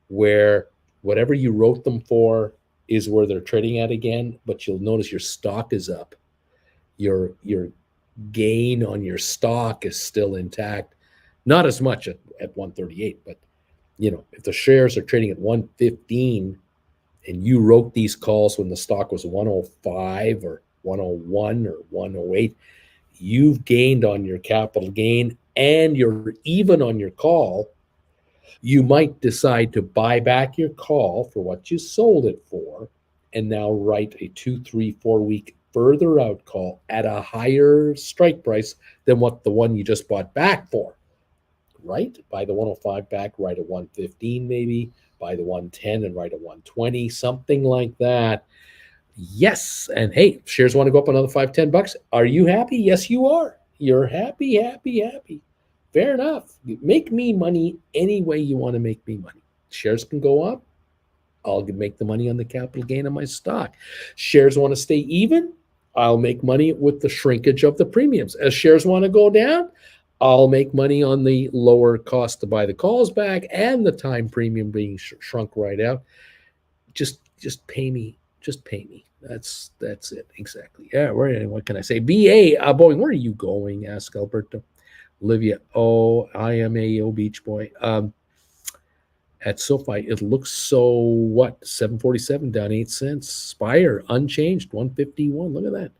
where whatever you wrote them for, is where they're trading at again, but you'll notice your stock is up. Your gain on your stock is still intact. Not as much at 138, but if the shares are trading at 115 and you wrote these calls when the stock was 105 or 101 or 108, you've gained on your capital gain and you're even on your call. You might decide to buy back your call for what you sold it for and now write a 2, 3, 4 week further out call at a higher strike price than what the one you just bought back for. Right? Buy the 105 back, write a 115 maybe, buy the 110 and write a 120, something like that. Yes. And hey, shares want to go up another $5-10. Are you happy? Yes, you are. You're happy, happy, happy. Fair enough. Make me money any way you want to make me money. Shares can go up. I'll make the money on the capital gain on my stock. Shares want to stay even. I'll make money with the shrinkage of the premiums. As shares want to go down, I'll make money on the lower cost to buy the calls back and the time premium being shrunk right out. Just pay me. Just pay me. That's it. Exactly. Yeah. What can I say? BA Boeing, where are you going? Asked Alberto. Olivia. Oh, IMAO Beach Boy. At SoFi, it looks so what? 747 down 8 cents. Spire unchanged 151. Look at that.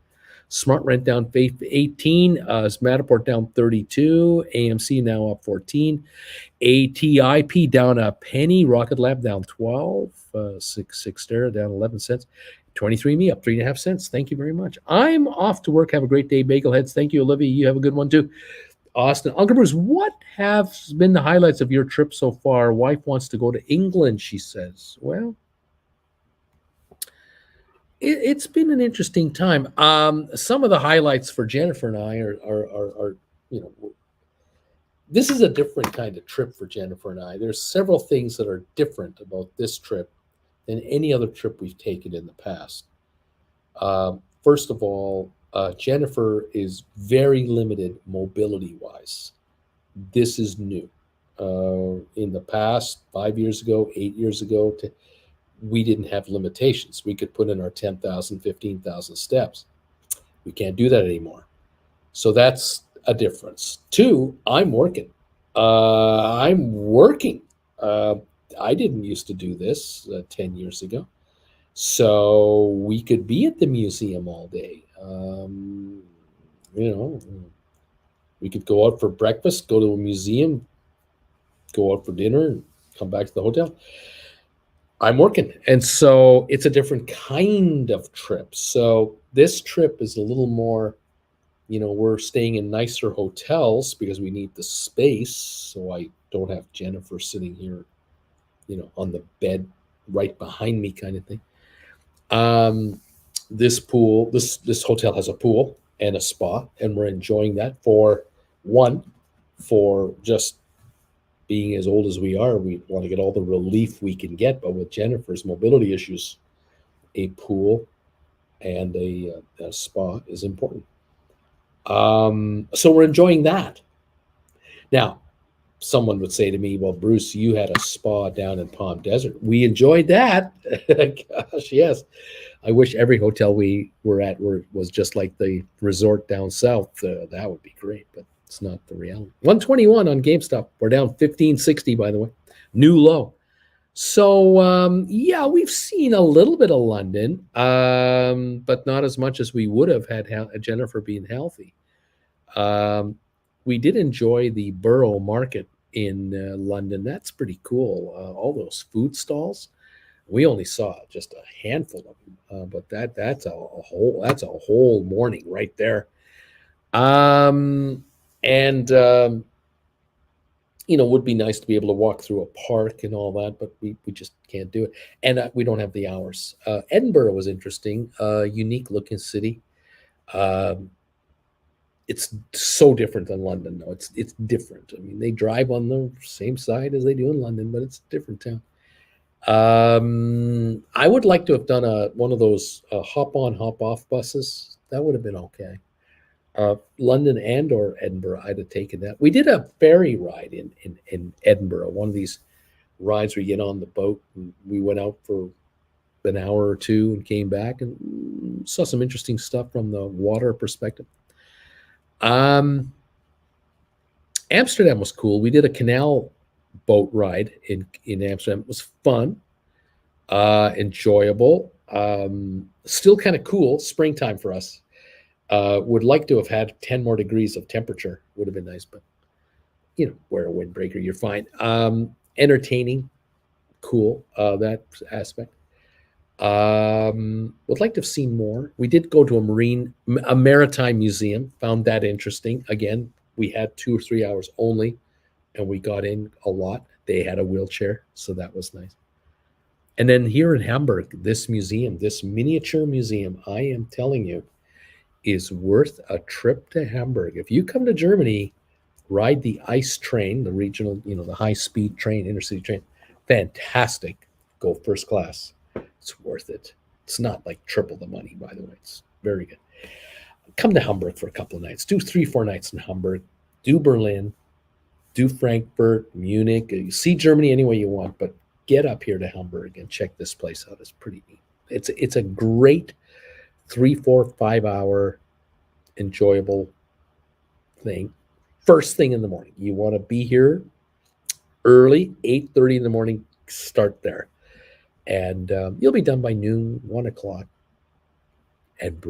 Smart Rent down 18. Matterport down 32. AMC now up 14. ATIP down a penny. Rocket Lab down 12. Cyxtera down 11 cents. 23andMe up 3.5 cents. Thank you very much. I'm off to work. Have a great day, Bagelheads. Thank you, Olivia. You have a good one too. Austin. Uncle Bruce, what have been the highlights of your trip so far? Wife wants to go to England, she says. Well, it's been an interesting time. Some of the highlights for Jennifer and I are this is a different kind of trip for Jennifer and I. There's several things that are different about this trip than any other trip we've taken in the past. First of all, Jennifer is very limited mobility-wise. This is new. In the past, 5 years ago, 8 years ago, we didn't have limitations. We could put in our 10,000, 15,000 steps. We can't do that anymore. So that's a difference. Two, I'm working. I didn't used to do this 10 years ago. So we could be at the museum all day. We could go out for breakfast, go to a museum, go out for dinner, and come back to the hotel. I'm working. And so it's a different kind of trip. So this trip is a little more, we're staying in nicer hotels because we need the space. So I don't have Jennifer sitting here, on the bed right behind me kind of thing. This hotel has a pool and a spa, and we're enjoying that for just being as old as we are. We want to get all the relief we can get, but with Jennifer's mobility issues, a pool and a spa is important. So we're enjoying that. Now, someone would say to me, well, Bruce, you had a spa down in Palm Desert. We enjoyed that. Gosh, yes. I wish every hotel we were at was just like the resort down south. That would be great, but it's not the reality. 121 on GameStop. We're down 1560, by the way. New low. So, we've seen a little bit of London, but not as much as we would have had Jennifer being healthy. We did enjoy the Borough Market in London. That's pretty cool. All those food stalls. We only saw just a handful of them, but that's a whole morning right there. Would be nice to be able to walk through a park and all that, but we just can't do it, and we don't have the hours. Edinburgh was interesting, unique looking city. It's so different than London, though. It's different. I mean, they drive on the same side as they do in London, but it's a different town. I would like to have done one of those hop on, hop off buses. That would have been okay. London and or Edinburgh, I'd have taken that. We did a ferry ride in Edinburgh, one of these rides where you get on the boat, and we went out for an hour or two and came back and saw some interesting stuff from the water perspective. Amsterdam was cool. We did a canal boat ride in Amsterdam. It was fun, enjoyable, still kind of cool. Springtime for us. Would like to have had 10 more degrees of temperature. Would have been nice, but wear a windbreaker, you're fine. Entertaining, cool, that aspect. Would like to have seen more. We did go to a maritime museum. Found that interesting. Again, we had 2 or 3 hours only, and we got in a lot. They had a wheelchair, so that was nice. And then here in Hamburg, this museum, this miniature museum, I am telling you, is worth a trip to Hamburg. If you come to Germany, ride the ICE train, the regional, the high-speed train, intercity train. Fantastic. Go first class. It's worth it. It's not like triple the money, by the way. It's very good. Come to Hamburg for a couple of nights. Do 3-4 nights in Hamburg. Do Berlin. Do Frankfurt, Munich. You see Germany any way you want, but get up here to Hamburg and check this place out. It's pretty neat. It's a great 3, 4, 5 hour enjoyable thing. First thing in the morning. You want to be here early, 8:30 in the morning, start there. And you'll be done by noon, 1 o'clock. And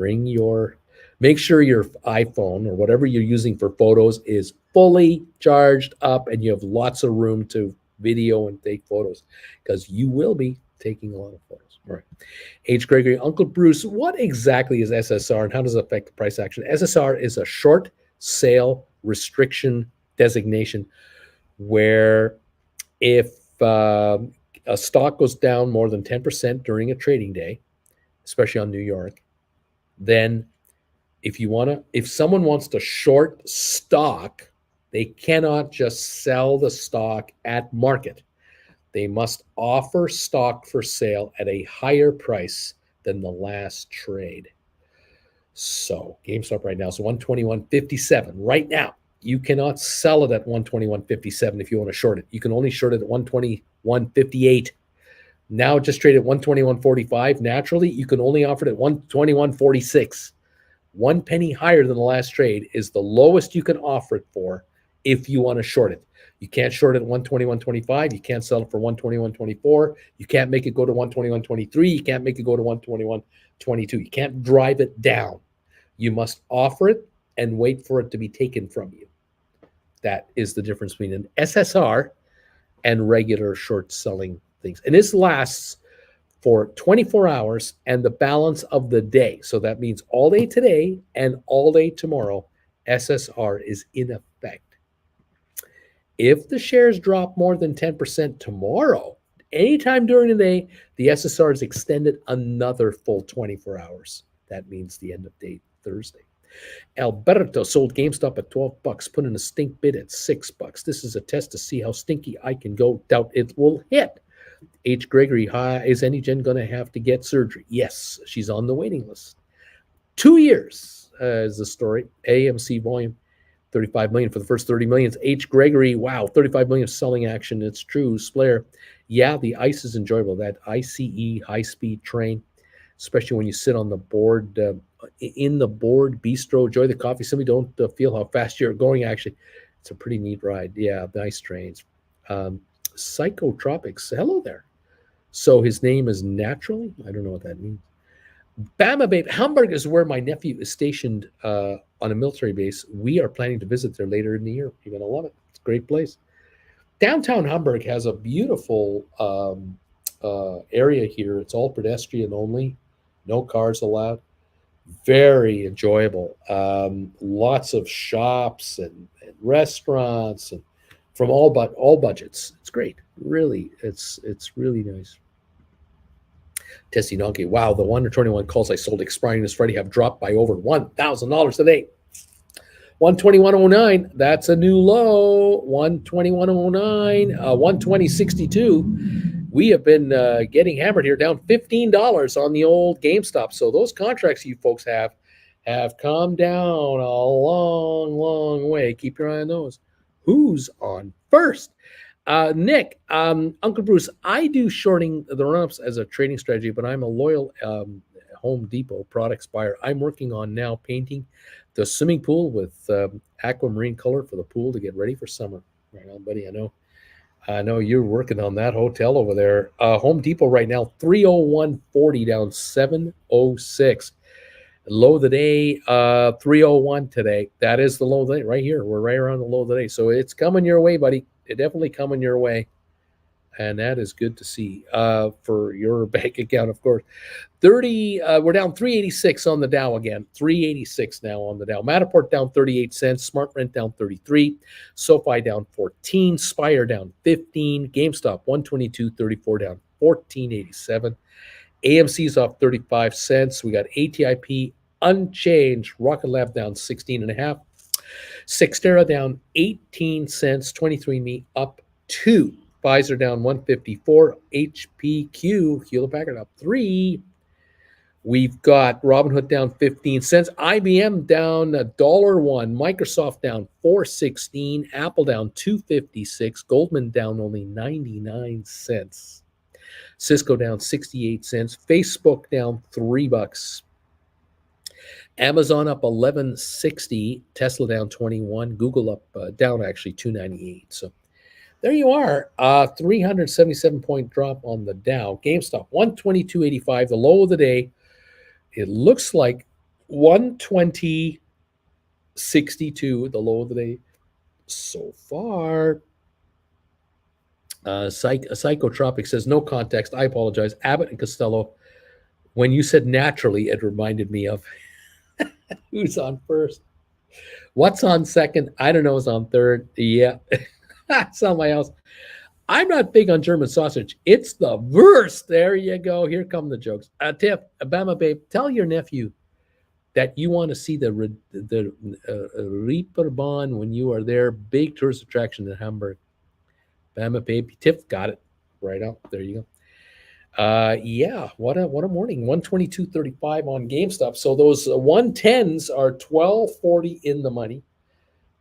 make sure your iPhone or whatever you're using for photos is fully charged up and you have lots of room to video and take photos, because you will be taking a lot of photos. All right. H. Gregory, Uncle Bruce, what exactly is SSR and how does it affect the price action? SSR is a short sale restriction designation where if a stock goes down more than 10% during a trading day, especially on New York, then if someone wants to short stock, they cannot just sell the stock at market. They must offer stock for sale at a higher price than the last trade. So GameStop right now is 121.57 right now. You cannot sell it at 121.57 if you want to short it. You can only short it at 121.58. Now just trade at 121.45. Naturally, you can only offer it at 121.46. 1 penny higher than the last trade is the lowest you can offer it for if you want to short it. You can't short it at 121.25. You can't sell it for 121.24. You can't make it go to 121.23. You can't make it go to 121.22. You can't drive it down. You must offer it and wait for it to be taken from you. That is the difference between an SSR and regular short selling things. And this lasts for 24 hours and the balance of the day. So that means all day today and all day tomorrow, SSR is in effect. If the shares drop more than 10% tomorrow, anytime during the day, the SSR is extended another full 24 hours. That means the end of day Thursday. Alberto sold GameStop at $12, put in a stink bid at $6. This is a test to see how stinky I can go. Doubt it will hit. H. Gregory, hi, is Anygen going to have to get surgery? Yes, she's on the waiting list. 2 years is the story. AMC volume, 35 million for the first 30 million. H. Gregory, wow, 35 million of selling action. It's true. Spire, yeah, the ice is enjoyable. That ICE high-speed train, especially when you sit on the board, in the board bistro, enjoy the coffee. Somebody don't feel how fast you're going. Actually, it's a pretty neat ride. Yeah, nice trains. Psychotropics, hello there. So his name is Naturally. I don't know what that means. Bama Babe, Hamburg is where my nephew is stationed on a military base. We are planning to visit there later in the year. You're going to love it. It's a great place. Downtown Hamburg has a beautiful area here. It's all pedestrian only. No cars allowed. Very enjoyable. Lots of shops and restaurants and from all budgets. It's great. Really, it's really nice. Tessie Donkey. Wow, the 121 calls I sold expiring this Friday have dropped by over $1,000 today. 121.09. That's a new low. 121.09. 120.62. We have been getting hammered here, down $15 on the old GameStop. So those contracts you folks have come down a long, long way. Keep your eye on those. Who's on first? Nick, Uncle Bruce, I do shorting the run-ups as a trading strategy, but I'm a loyal Home Depot product buyer. I'm working on now painting the swimming pool with aquamarine color for the pool to get ready for summer. Right on, buddy. I know you're working on that hotel over there. Home Depot right now, 301.40 down 706. Low of the day, 301 today. That is the low of the day right here. We're right around the low of the day. So it's coming your way, buddy. It's definitely coming your way. And that is good to see for your bank account, of course. 30, we're down 386 on the Dow again. 386 now on the Dow. Matterport down 38 cents. Smart Rent down 33. SoFi down 14. Spire down 15. GameStop 122.34 down 14.87. AMC's off 35 cents. We got ATIP unchanged. Rocket Lab down 16.5. Cyxtera down 18 cents. 23andMe up 2. Pfizer down 154. HPQ, Hewlett Packard up 3. We've got Robinhood down 15 cents. IBM down $1.01. Microsoft down 4.16. Apple down 2.56. Goldman down only 99 cents. Cisco down 68 cents. Facebook down $3. Amazon up 11.60. Tesla down 21. Google up down actually 2.98. So there you are. 377 point drop on the Dow. GameStop 122.85. The low of the day. It looks like 120.62. The low of the day so far. Psychotropic says, no context. I apologize. Abbott and Costello, when you said naturally, it reminded me of who's on first. What's on second? I don't know who's on third. Yeah, somebody else. I'm not big on German sausage. It's the worst. There you go. Here come the jokes. Tiff, Bama Babe, tell your nephew that you want to see the Reeperbahn when you are there. Big tourist attraction in Hamburg. Bama Babe, Tiff got it right up. There you go. Yeah, what a morning. 122.35 on GameStop. So those 110s are 12.40 in the money.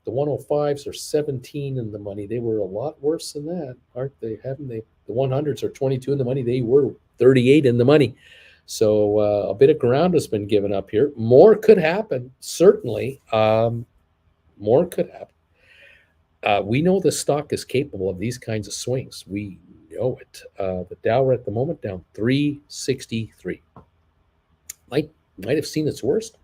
The 105s are 17 in the money. They were a lot worse than that, aren't they? Haven't they? The 100s are 22 in the money. They were 38 in the money. So a bit of ground has been given up here. More could happen, certainly. More could happen. We know the stock is capable of these kinds of swings. We know it. The Dow at the moment down 363. Might have seen its worst.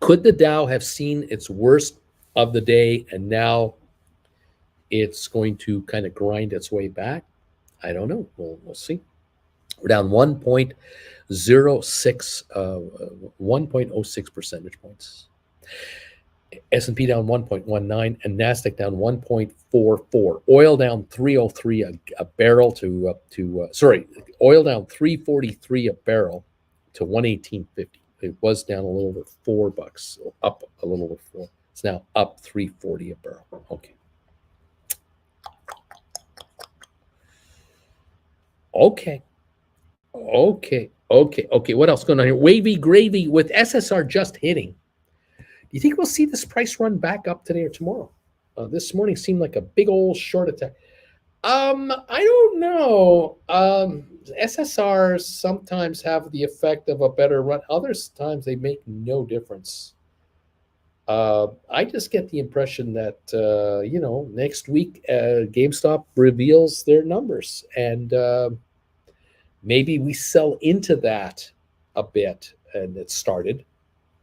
Could the Dow have seen its worst of the day and now it's going to kind of grind its way back? I don't know. We'll see. We're down 1.06 percentage points. S&P down 1.19 and NASDAQ down 1.44. Oil down 303 a barrel to oil down 343 a barrel to 118.50. It was down a little over $4, so up a little over 4. It's now up 340 a barrel. Okay. What else going on here? Wavy gravy with SSR just hitting. Do you think we'll see this price run back up today or tomorrow? This morning seemed like a big old short attack. I don't know. SSRs sometimes have the effect of a better run. Other times they make no difference. I just get the impression that, next week GameStop reveals their numbers and maybe we sell into that a bit and it started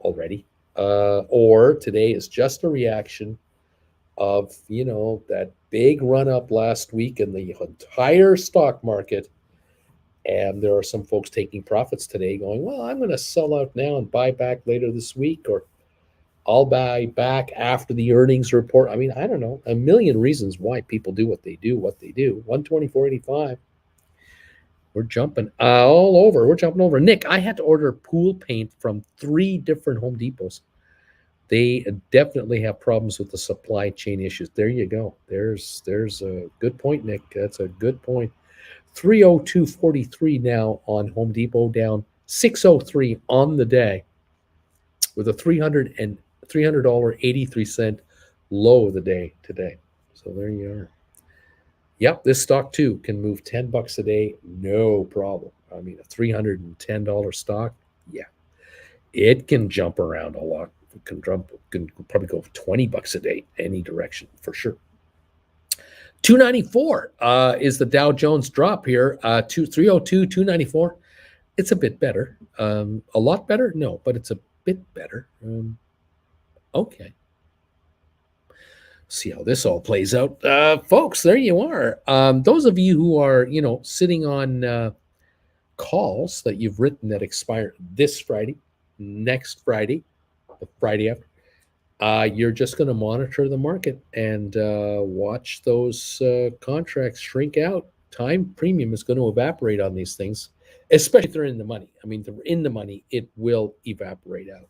already. Or today is just a reaction of, that big run up last week in the entire stock market. And there are some folks taking profits today going, well, I'm going to sell out now and buy back later this week, or I'll buy back after the earnings report. I mean, I don't know, a million reasons why people do what they do. 124.85. We're jumping all over. We're jumping over. Nick, I had to order pool paint from 3 different Home Depots. They definitely have problems with the supply chain issues. There you go. There's a good point, Nick. That's a good point. 302.43 now on Home Depot, down 603 on the day, with a $300.83 low of the day today. So there you are. Yep, this stock too can move $10 a day, no problem. I mean, a $310 stock, yeah, it can jump around a lot. It can probably go $20 a day, any direction for sure. 294 is the Dow Jones drop here. 302, 294. It's a bit better. A lot better? No, but it's a bit better. Okay. See how this all plays out. Folks, there you are. Those of you who are, sitting on calls that you've written that expire this Friday, next Friday, the Friday after, you're just going to monitor the market and watch those contracts shrink out. Time premium is going to evaporate on these things, especially if they're in the money. I mean, if they're in the money, it will evaporate out.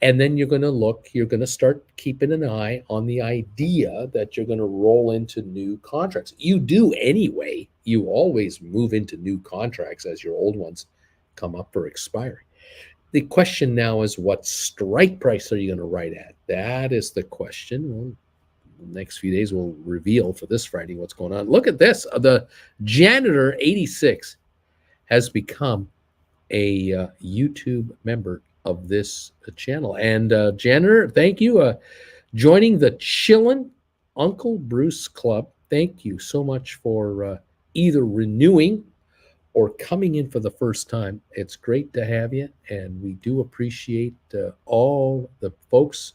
And then you're going to start keeping an eye on the idea that you're going to roll into new contracts. You do anyway. You always move into new contracts as your old ones come up for expiry. The question now is, what strike price are you going to write at? That is the question. Well, the next few days will reveal for this Friday what's going on. Look at this. The Janitor 86 has become a YouTube member of this channel. And Janitor, thank you. Joining the Chillin' Uncle Bruce Club. Thank you so much for either renewing or coming in for the first time. It's great to have you, and we do appreciate all the folks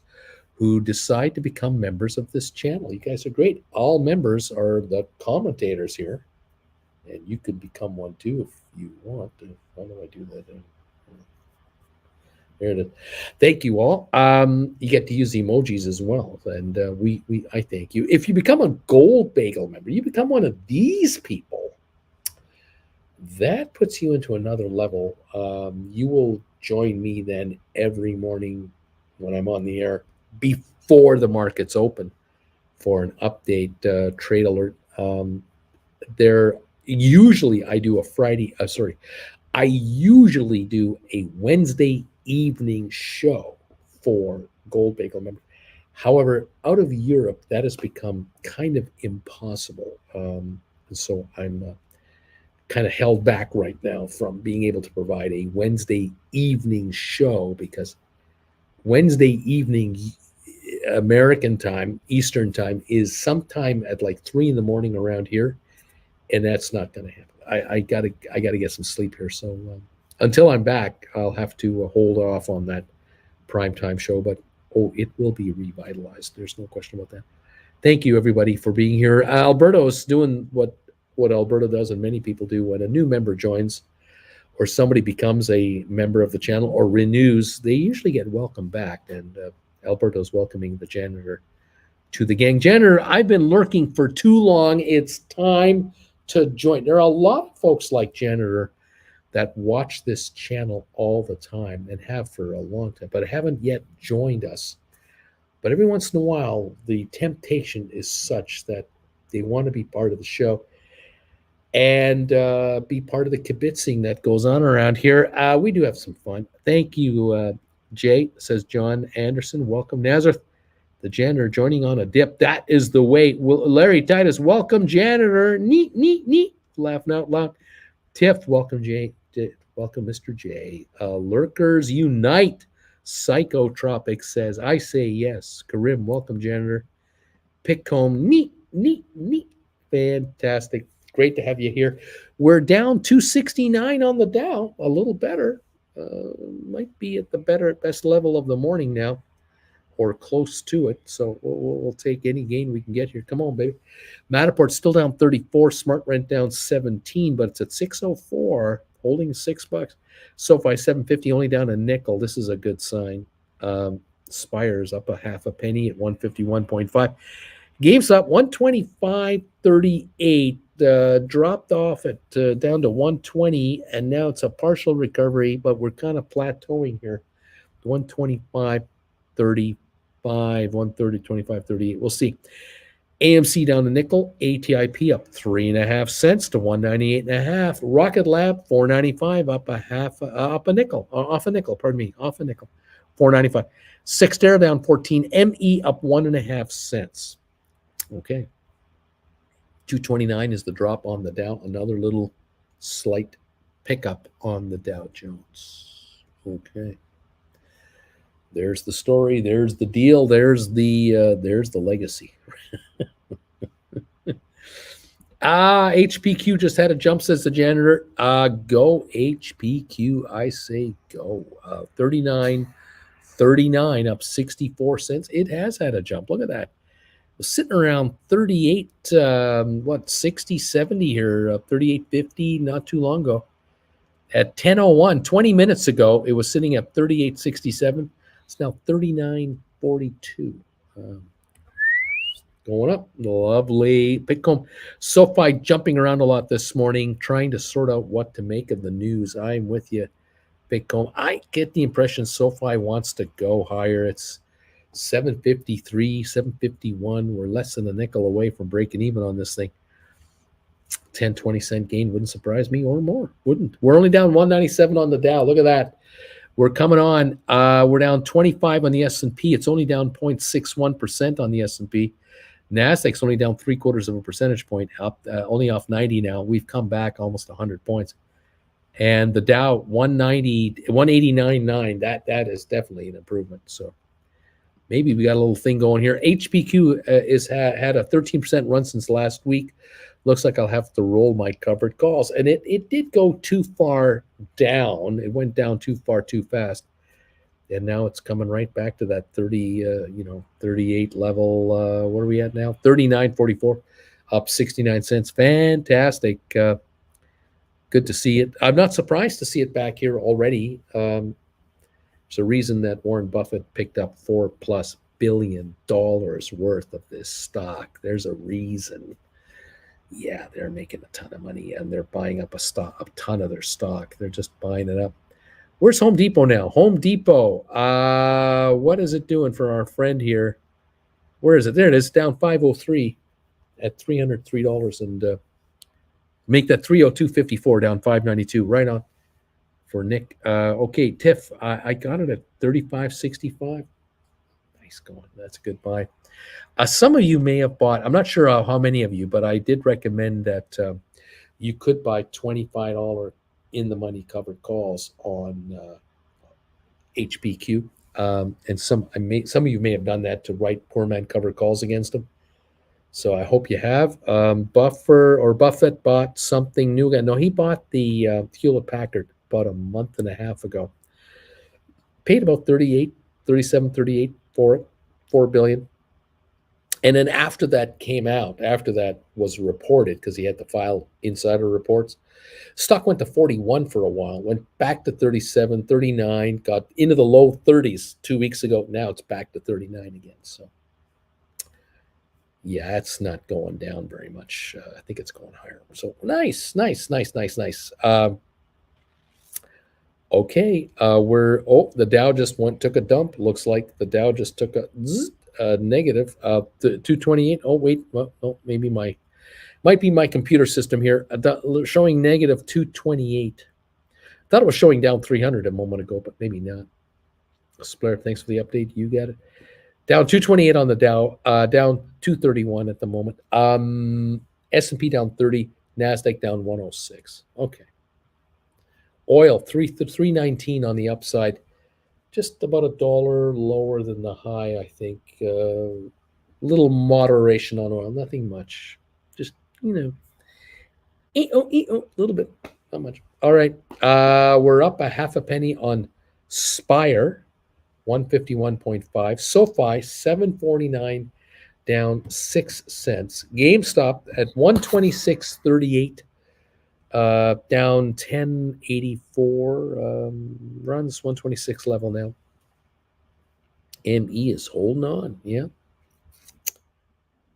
who decide to become members of this channel. You guys are great. All members are the commentators here, and you could become one too if you want. How do I do that? There it is. Thank you all. You get to use emojis as well, and I thank you. If you become a Gold Bagel member, you become one of these people. That puts you into another level. You will join me then every morning when I'm on the air before the markets open for an update trade alert. Usually I do a Friday. I usually do a Wednesday evening show for Gold Bagel members. However, out of Europe, that has become kind of impossible. And so I'm kind of held back right now from being able to provide a Wednesday evening show, because Wednesday evening American time, Eastern time, is sometime at like 3 a.m. around here, and that's not going to happen. I gotta get some sleep here. So until I'm back, I'll have to hold off on that primetime show. But it will be revitalized. There's no question about that. Thank you, everybody, for being here. Alberto's doing what Alberto does, and many people do. When a new member joins, or somebody becomes a member of the channel or renews, they usually get welcomed back. And Alberto's welcoming the Janitor to the gang. Janitor, I've been lurking for too long. It's time to join. There are a lot of folks like Janitor that watch this channel all the time and have for a long time, but haven't yet joined us. But every once in a while, the temptation is such that they want to be part of the show and be part of the kibitzing that goes on around here. We do have some fun. Thank you, Jay, says John Anderson. Welcome, Nazareth. The Janitor joining on a dip. That is the way. Larry Titus, welcome, Janitor. Neat, neat, neat. Laughing out loud. Tiff, welcome, Jay. Welcome, Mr. J. Lurkers Unite. Psychotropic says, I say yes. Karim, welcome, Janitor. Pickcomb, neat, neat, neat. Fantastic. Great to have you here. We're down 269 on the Dow. A little better. Might be at the best level of the morning now, or close to it. So we'll take any gain we can get here. Come on, baby. Matterport's still down 34. Smart Rent down 17, but it's at 604, holding $6. SoFi 750, only down a nickel. This is a good sign. Spire's up a half a penny at 151.5. Gamestop 125.38. Dropped off at down to 120, and now it's a partial recovery, but we're kind of plateauing here. 125.35, 130.25.38. We'll see. AMC down a nickel. ATIP up 3.5 cents to 198.5. Rocket Lab 4.95, up a nickel. Off a nickel. Pardon me. Off a nickel. 4.95. Sixterra down 14. ME up 1.5 cents. Okay. 229 is the drop on the Dow. Another little slight pickup on the Dow Jones. Okay. There's the story. There's the deal. There's the legacy. HPQ just had a jump, says the janitor. Go HPQ. I say go. 39.39 up 64 cents. It has had a jump. Look at that. It was sitting around 38, 60, 70 here, 38.50 not too long ago. At 10:01, 20 minutes ago, it was sitting at 38.67. It's now 39.42. Going up. Lovely. Bitcoin. SoFi jumping around a lot this morning, trying to sort out what to make of the news. I'm with you, Bitcoin. I get the impression SoFi wants to go higher. It's 753, 751. We're less than a nickel away from breaking even on this thing. 10, 20 cent gain wouldn't surprise me, or more. Wouldn't. We're only down 197 on the Dow. Look at that. We're coming on. We're down 25 on the S&P. It's only down 0.61% on the S&P. Nasdaq's only down 0.75 of a percentage point, up only off 90 now. We've come back almost 100 points. And the Dow 189.9. That is definitely an improvement. So maybe we got a little thing going here. HPQ had a 13% run since last week. Looks like I'll have to roll my covered calls. And it did go too far down. It went down too far too fast. And now it's coming right back to that 38 level. What are we at now? 39.44, up 69 cents. Fantastic. Good to see it. I'm not surprised to see it back here already. There's a reason that Warren Buffett picked up $4+ billion worth of this stock. There's a reason. Yeah, they're making a ton of money, and they're buying up a ton of their stock. They're just buying it up. Where's Home Depot now? Home Depot. What is it doing for our friend here? Where is it? There it is, down 503 at $303, and make that 302.54 down 592. Right on for Nick. Okay, TIFF. I got it at 35.65. Nice going. That's a good buy. Some of you may have bought. I'm not sure how many of you, but I did recommend that you could buy $25 in the money covered calls on HPQ, and some of you may have done that to write poor man covered calls against them. So I hope you have. Buffett bought something new. No, he bought the Hewlett Packard about a month and a half ago. Paid about 38 for it, $4 billion. And then after that came out, after that was reported, because he had to file insider reports, stock went to 41 for a while, went back to 37, 39, got into the low 30s 2 weeks ago. Now it's back to 39 again. So, yeah, it's not going down very much. I think it's going higher. So nice. Okay, the Dow just took a dump. Looks like the Dow just took a negative 228. Oh wait, well, maybe might be my computer system here showing negative 228. Thought it was showing down 300 a moment ago, but maybe not. Spire, thanks for the update. You got it. Down 228 on the Dow, down 231 at the moment. S&P down 30, Nasdaq down 106. Okay. Oil 319 on the upside, just about $1 lower than the high, I think. Little moderation on oil, nothing much. Just, a little bit, not much. All right, we're up a half a penny on Spire, 151.5. SoFi, 749, down 6 cents. GameStop at 126.38. Down 10.84, runs 126 level now. ME is holding on. Yeah.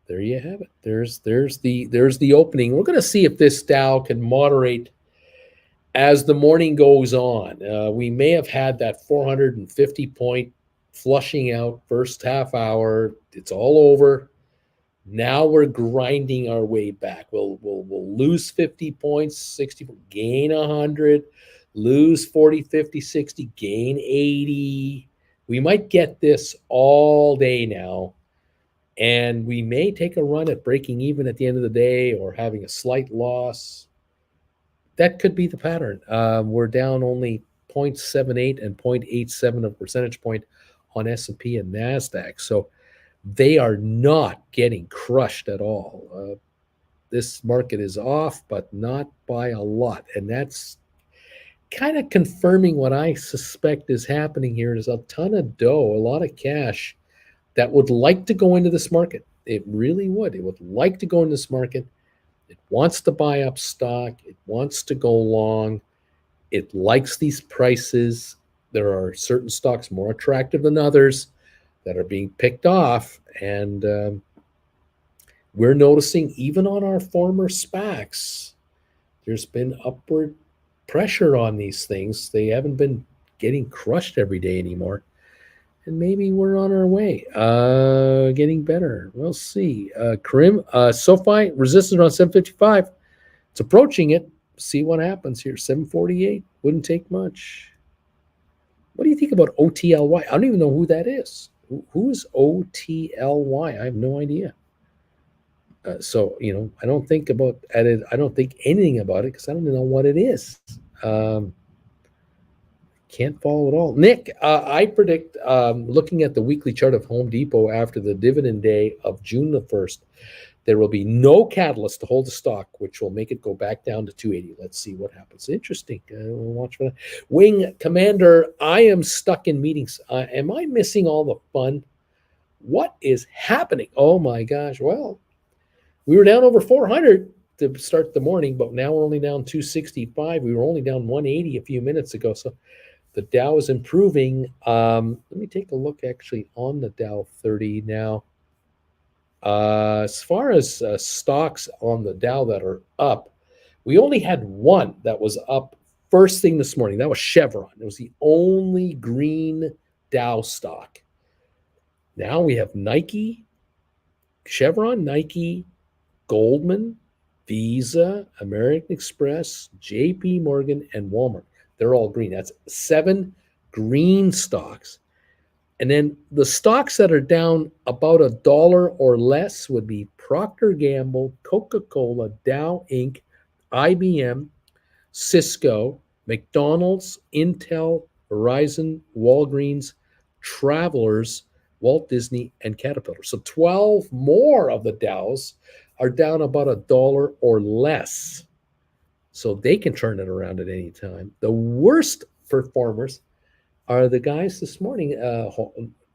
There you have it. There's the opening. We're going to see if this Dow can moderate as the morning goes on. We may have had that 450 point flushing out first half hour. It's all over. Now we're grinding our way back. We'll lose 50 points, 60, gain 100, lose 40, 50, 60, gain 80. We might get this all day now. And we may take a run at breaking even at the end of the day or having a slight loss. That could be the pattern. We're down only 0.78 and 0.87 of a percentage point on S&P and NASDAQ. So they are not getting crushed at all. This market is off, but not by a lot. And that's kind of confirming what I suspect is happening here. There's a ton of dough, a lot of cash that would like to go into this market. It really would. It would like to go in this market. It wants to buy up stock. It wants to go long. It likes these prices. There are certain stocks more attractive than others that are being picked off. And we're noticing even on our former SPACs, there's been upward pressure on these things. They haven't been getting crushed every day anymore. And maybe we're on our way, getting better. We'll see. Karim, SoFi resistance around 755. It's approaching it. See what happens here. 748 wouldn't take much. What do you think about OTLY? I don't even know who that is. Who is OTLY? I have no idea. So I don't think about it. I don't think anything about it because I don't even know what it is. Can't follow it all. Nick, I predict, looking at the weekly chart of Home Depot after the dividend day of June the 1st, there will be no catalyst to hold the stock, which will make it go back down to 280. Let's see what happens. Interesting. We'll watch for that. Wing Commander, I am stuck in meetings. Am I missing all the fun? What is happening? Oh my gosh. Well, we were down over 400 to start the morning, but now we're only down 265. We were only down 180 a few minutes ago. So the Dow is improving. Let me take a look actually on the Dow 30 now. As far as stocks on the Dow that are up, we only had one that was up first thing this morning. That was Chevron. It was the only green Dow stock. Now we have Nike, Chevron, Nike, Goldman, Visa, American Express, JP Morgan, and Walmart. They're all green. That's 7 green stocks. And then the stocks that are down about $1 or less would be Procter & Gamble, Coca-Cola, Dow Inc., IBM, Cisco, McDonald's, Intel, Verizon, Walgreens, Travelers, Walt Disney, and Caterpillar. So 12 more of the Dows are down about $1 or less. So they can turn it around at any time. The worst performers are the guys this morning,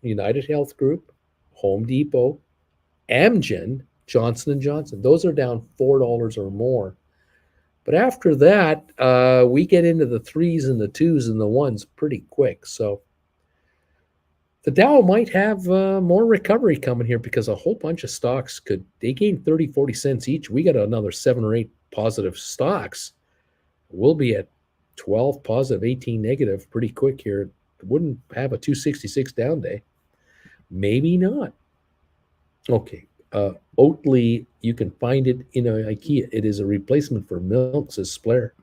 United Health Group, Home Depot, Amgen, Johnson & Johnson. Those are down $4 or more. But after that, we get into the 3s and the 2s and the 1s pretty quick. So the Dow might have more recovery coming here because a whole bunch of stocks they gained 30, 40 cents each. We got another 7 or 8 positive stocks. We'll be at 12 positive, 18 negative pretty quick here. Wouldn't have a 266 down day. Maybe not. Okay. Oatly, you can find it in IKEA. It is a replacement for milk, says Spire.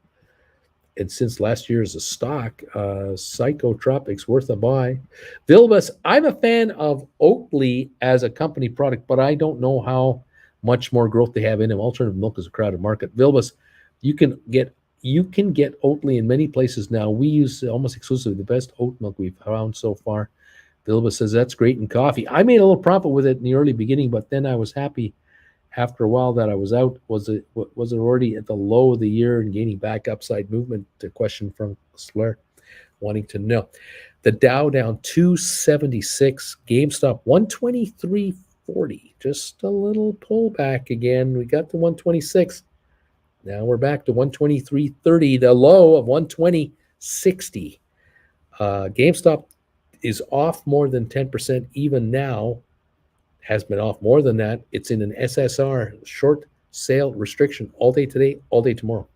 And since last year is a stock, Psychotropics worth a buy. Vilbus, I'm a fan of Oatly as a company product, but I don't know how much more growth they have in them. Alternative milk is a crowded market. Vilbus, you can get Oatly in many places now. We use almost exclusively the best oat milk we've found so far. Vilbus says that's great in coffee. I made a little profit with it in the early beginning, but then I was happy after a while that I was out. Was it already at the low of the year and gaining back upside movement? The question from Slur wanting to know. The Dow down 276, GameStop 123.40. Just a little pullback again. We got to 126. Now we're back to 123.30, the low of 120.60. GameStop is off more than 10% even now. Has been off more than that. It's in an SSR, short sale restriction, all day today, all day tomorrow.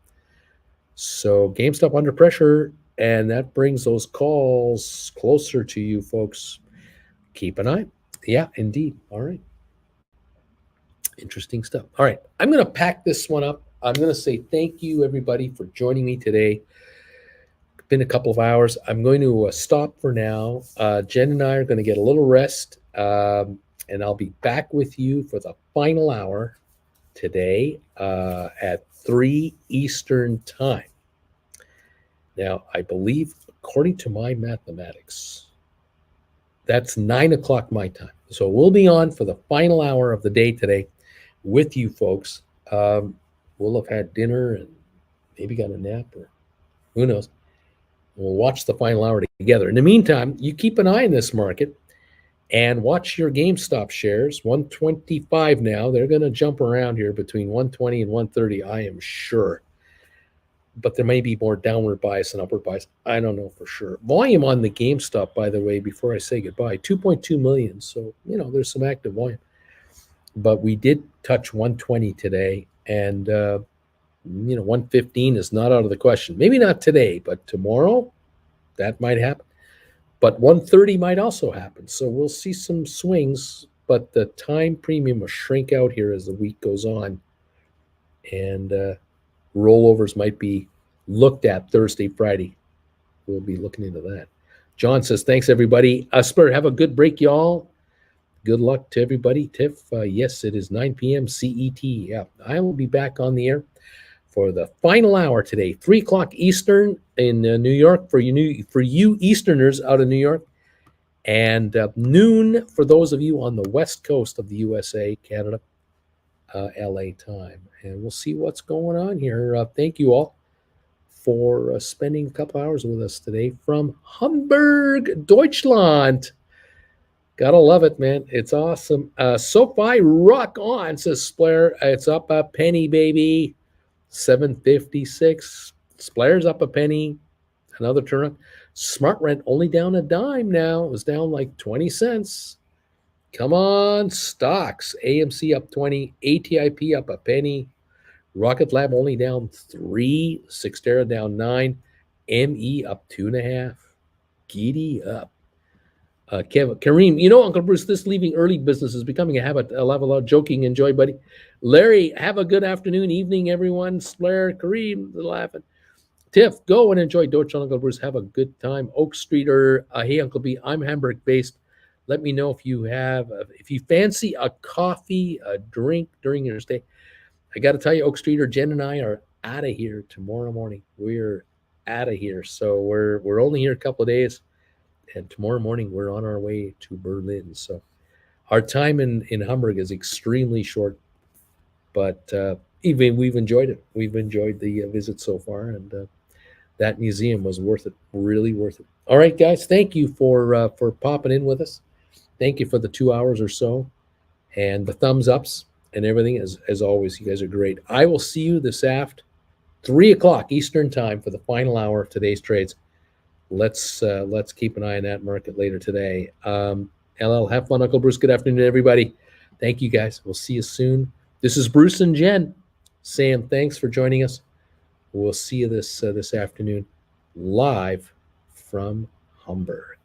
So GameStop under pressure, and that brings those calls closer to you folks. Keep an eye. Yeah, indeed. All right. Interesting stuff. All right. I'm going to pack this one up. I'm going to say thank you, everybody, for joining me today. It's been a couple of hours. I'm going to stop for now. Jen and I are going to get a little rest. and I'll be back with you for the final hour today at 3 Eastern Time. Now, I believe, according to my mathematics, that's 9 o'clock my time. So we'll be on for the final hour of the day today with you folks. We'll have had dinner and maybe got a nap, or who knows. We'll watch the final hour together. In the meantime, you keep an eye on this market and watch your Gamestop shares. 125 now. They're going to jump around here between 120 and 130, I am sure. But there may be more downward bias and upward bias. I don't know for sure. Volume on the GameStop, by the way, before I say goodbye, 2.2 million. So, there's some active volume. But we did touch 120 today, and 115 is not out of the question. Maybe not today, but tomorrow that might happen. But 130 might also happen. So we'll see some swings, but the time premium will shrink out here as the week goes on. And rollovers might be looked at Thursday, Friday. We'll be looking into that. John says, thanks, everybody. Spire, have a good break, y'all. Good luck to everybody. Tiff, yes, it is 9 p.m. CET. Yeah, I will be back on the air for the final hour today, 3 o'clock Eastern in New York for you Easterners out of New York, and noon for those of you on the west coast of the USA, Canada, LA time. And we'll see what's going on here. Thank you all for spending a couple hours with us today from Hamburg, Deutschland. Gotta love it, man. It's awesome. SoFi rock on, says Spire. It's up a penny, baby. 756. Spire's up a penny. Another turn. Smart Rent only down a dime now. It was down like 20 cents. Come on, stocks. AMC up 20. ATIP up a penny. Rocket Lab only down 3. Cyxtera down 9. ME up 2.5. Giddy up. Kareem, Uncle Bruce, this leaving early business is becoming a habit. I'll have a lot of joking. Enjoy, buddy. Larry, have a good afternoon, evening, everyone. Blair, Kareem, laughing. Tiff, go and enjoy Deutsch Uncle Bruce. Have a good time. Oak Streeter, hey, Uncle B, I'm Hamburg based. Let me know if you fancy a coffee, a drink during your stay. I got to tell you, Oak Streeter, Jen and I are out of here tomorrow morning. We're out of here. So we're only here a couple of days. And tomorrow morning, we're on our way to Berlin. So our time in Hamburg is extremely short, but even we've enjoyed it. We've enjoyed the visit so far, and that museum was worth it, really worth it. All right, guys, thank you for popping in with us. Thank you for the 2 hours or so, and the thumbs ups and everything. As always, you guys are great. I will see you this afternoon, 3 o'clock Eastern time for the final hour of today's trades. Let's keep an eye on that market later today. LL, have fun, Uncle Bruce. Good afternoon, everybody. Thank you, guys. We'll see you soon. This is Bruce and Jen saying thanks for joining us. We'll see you this afternoon live from Hamburg.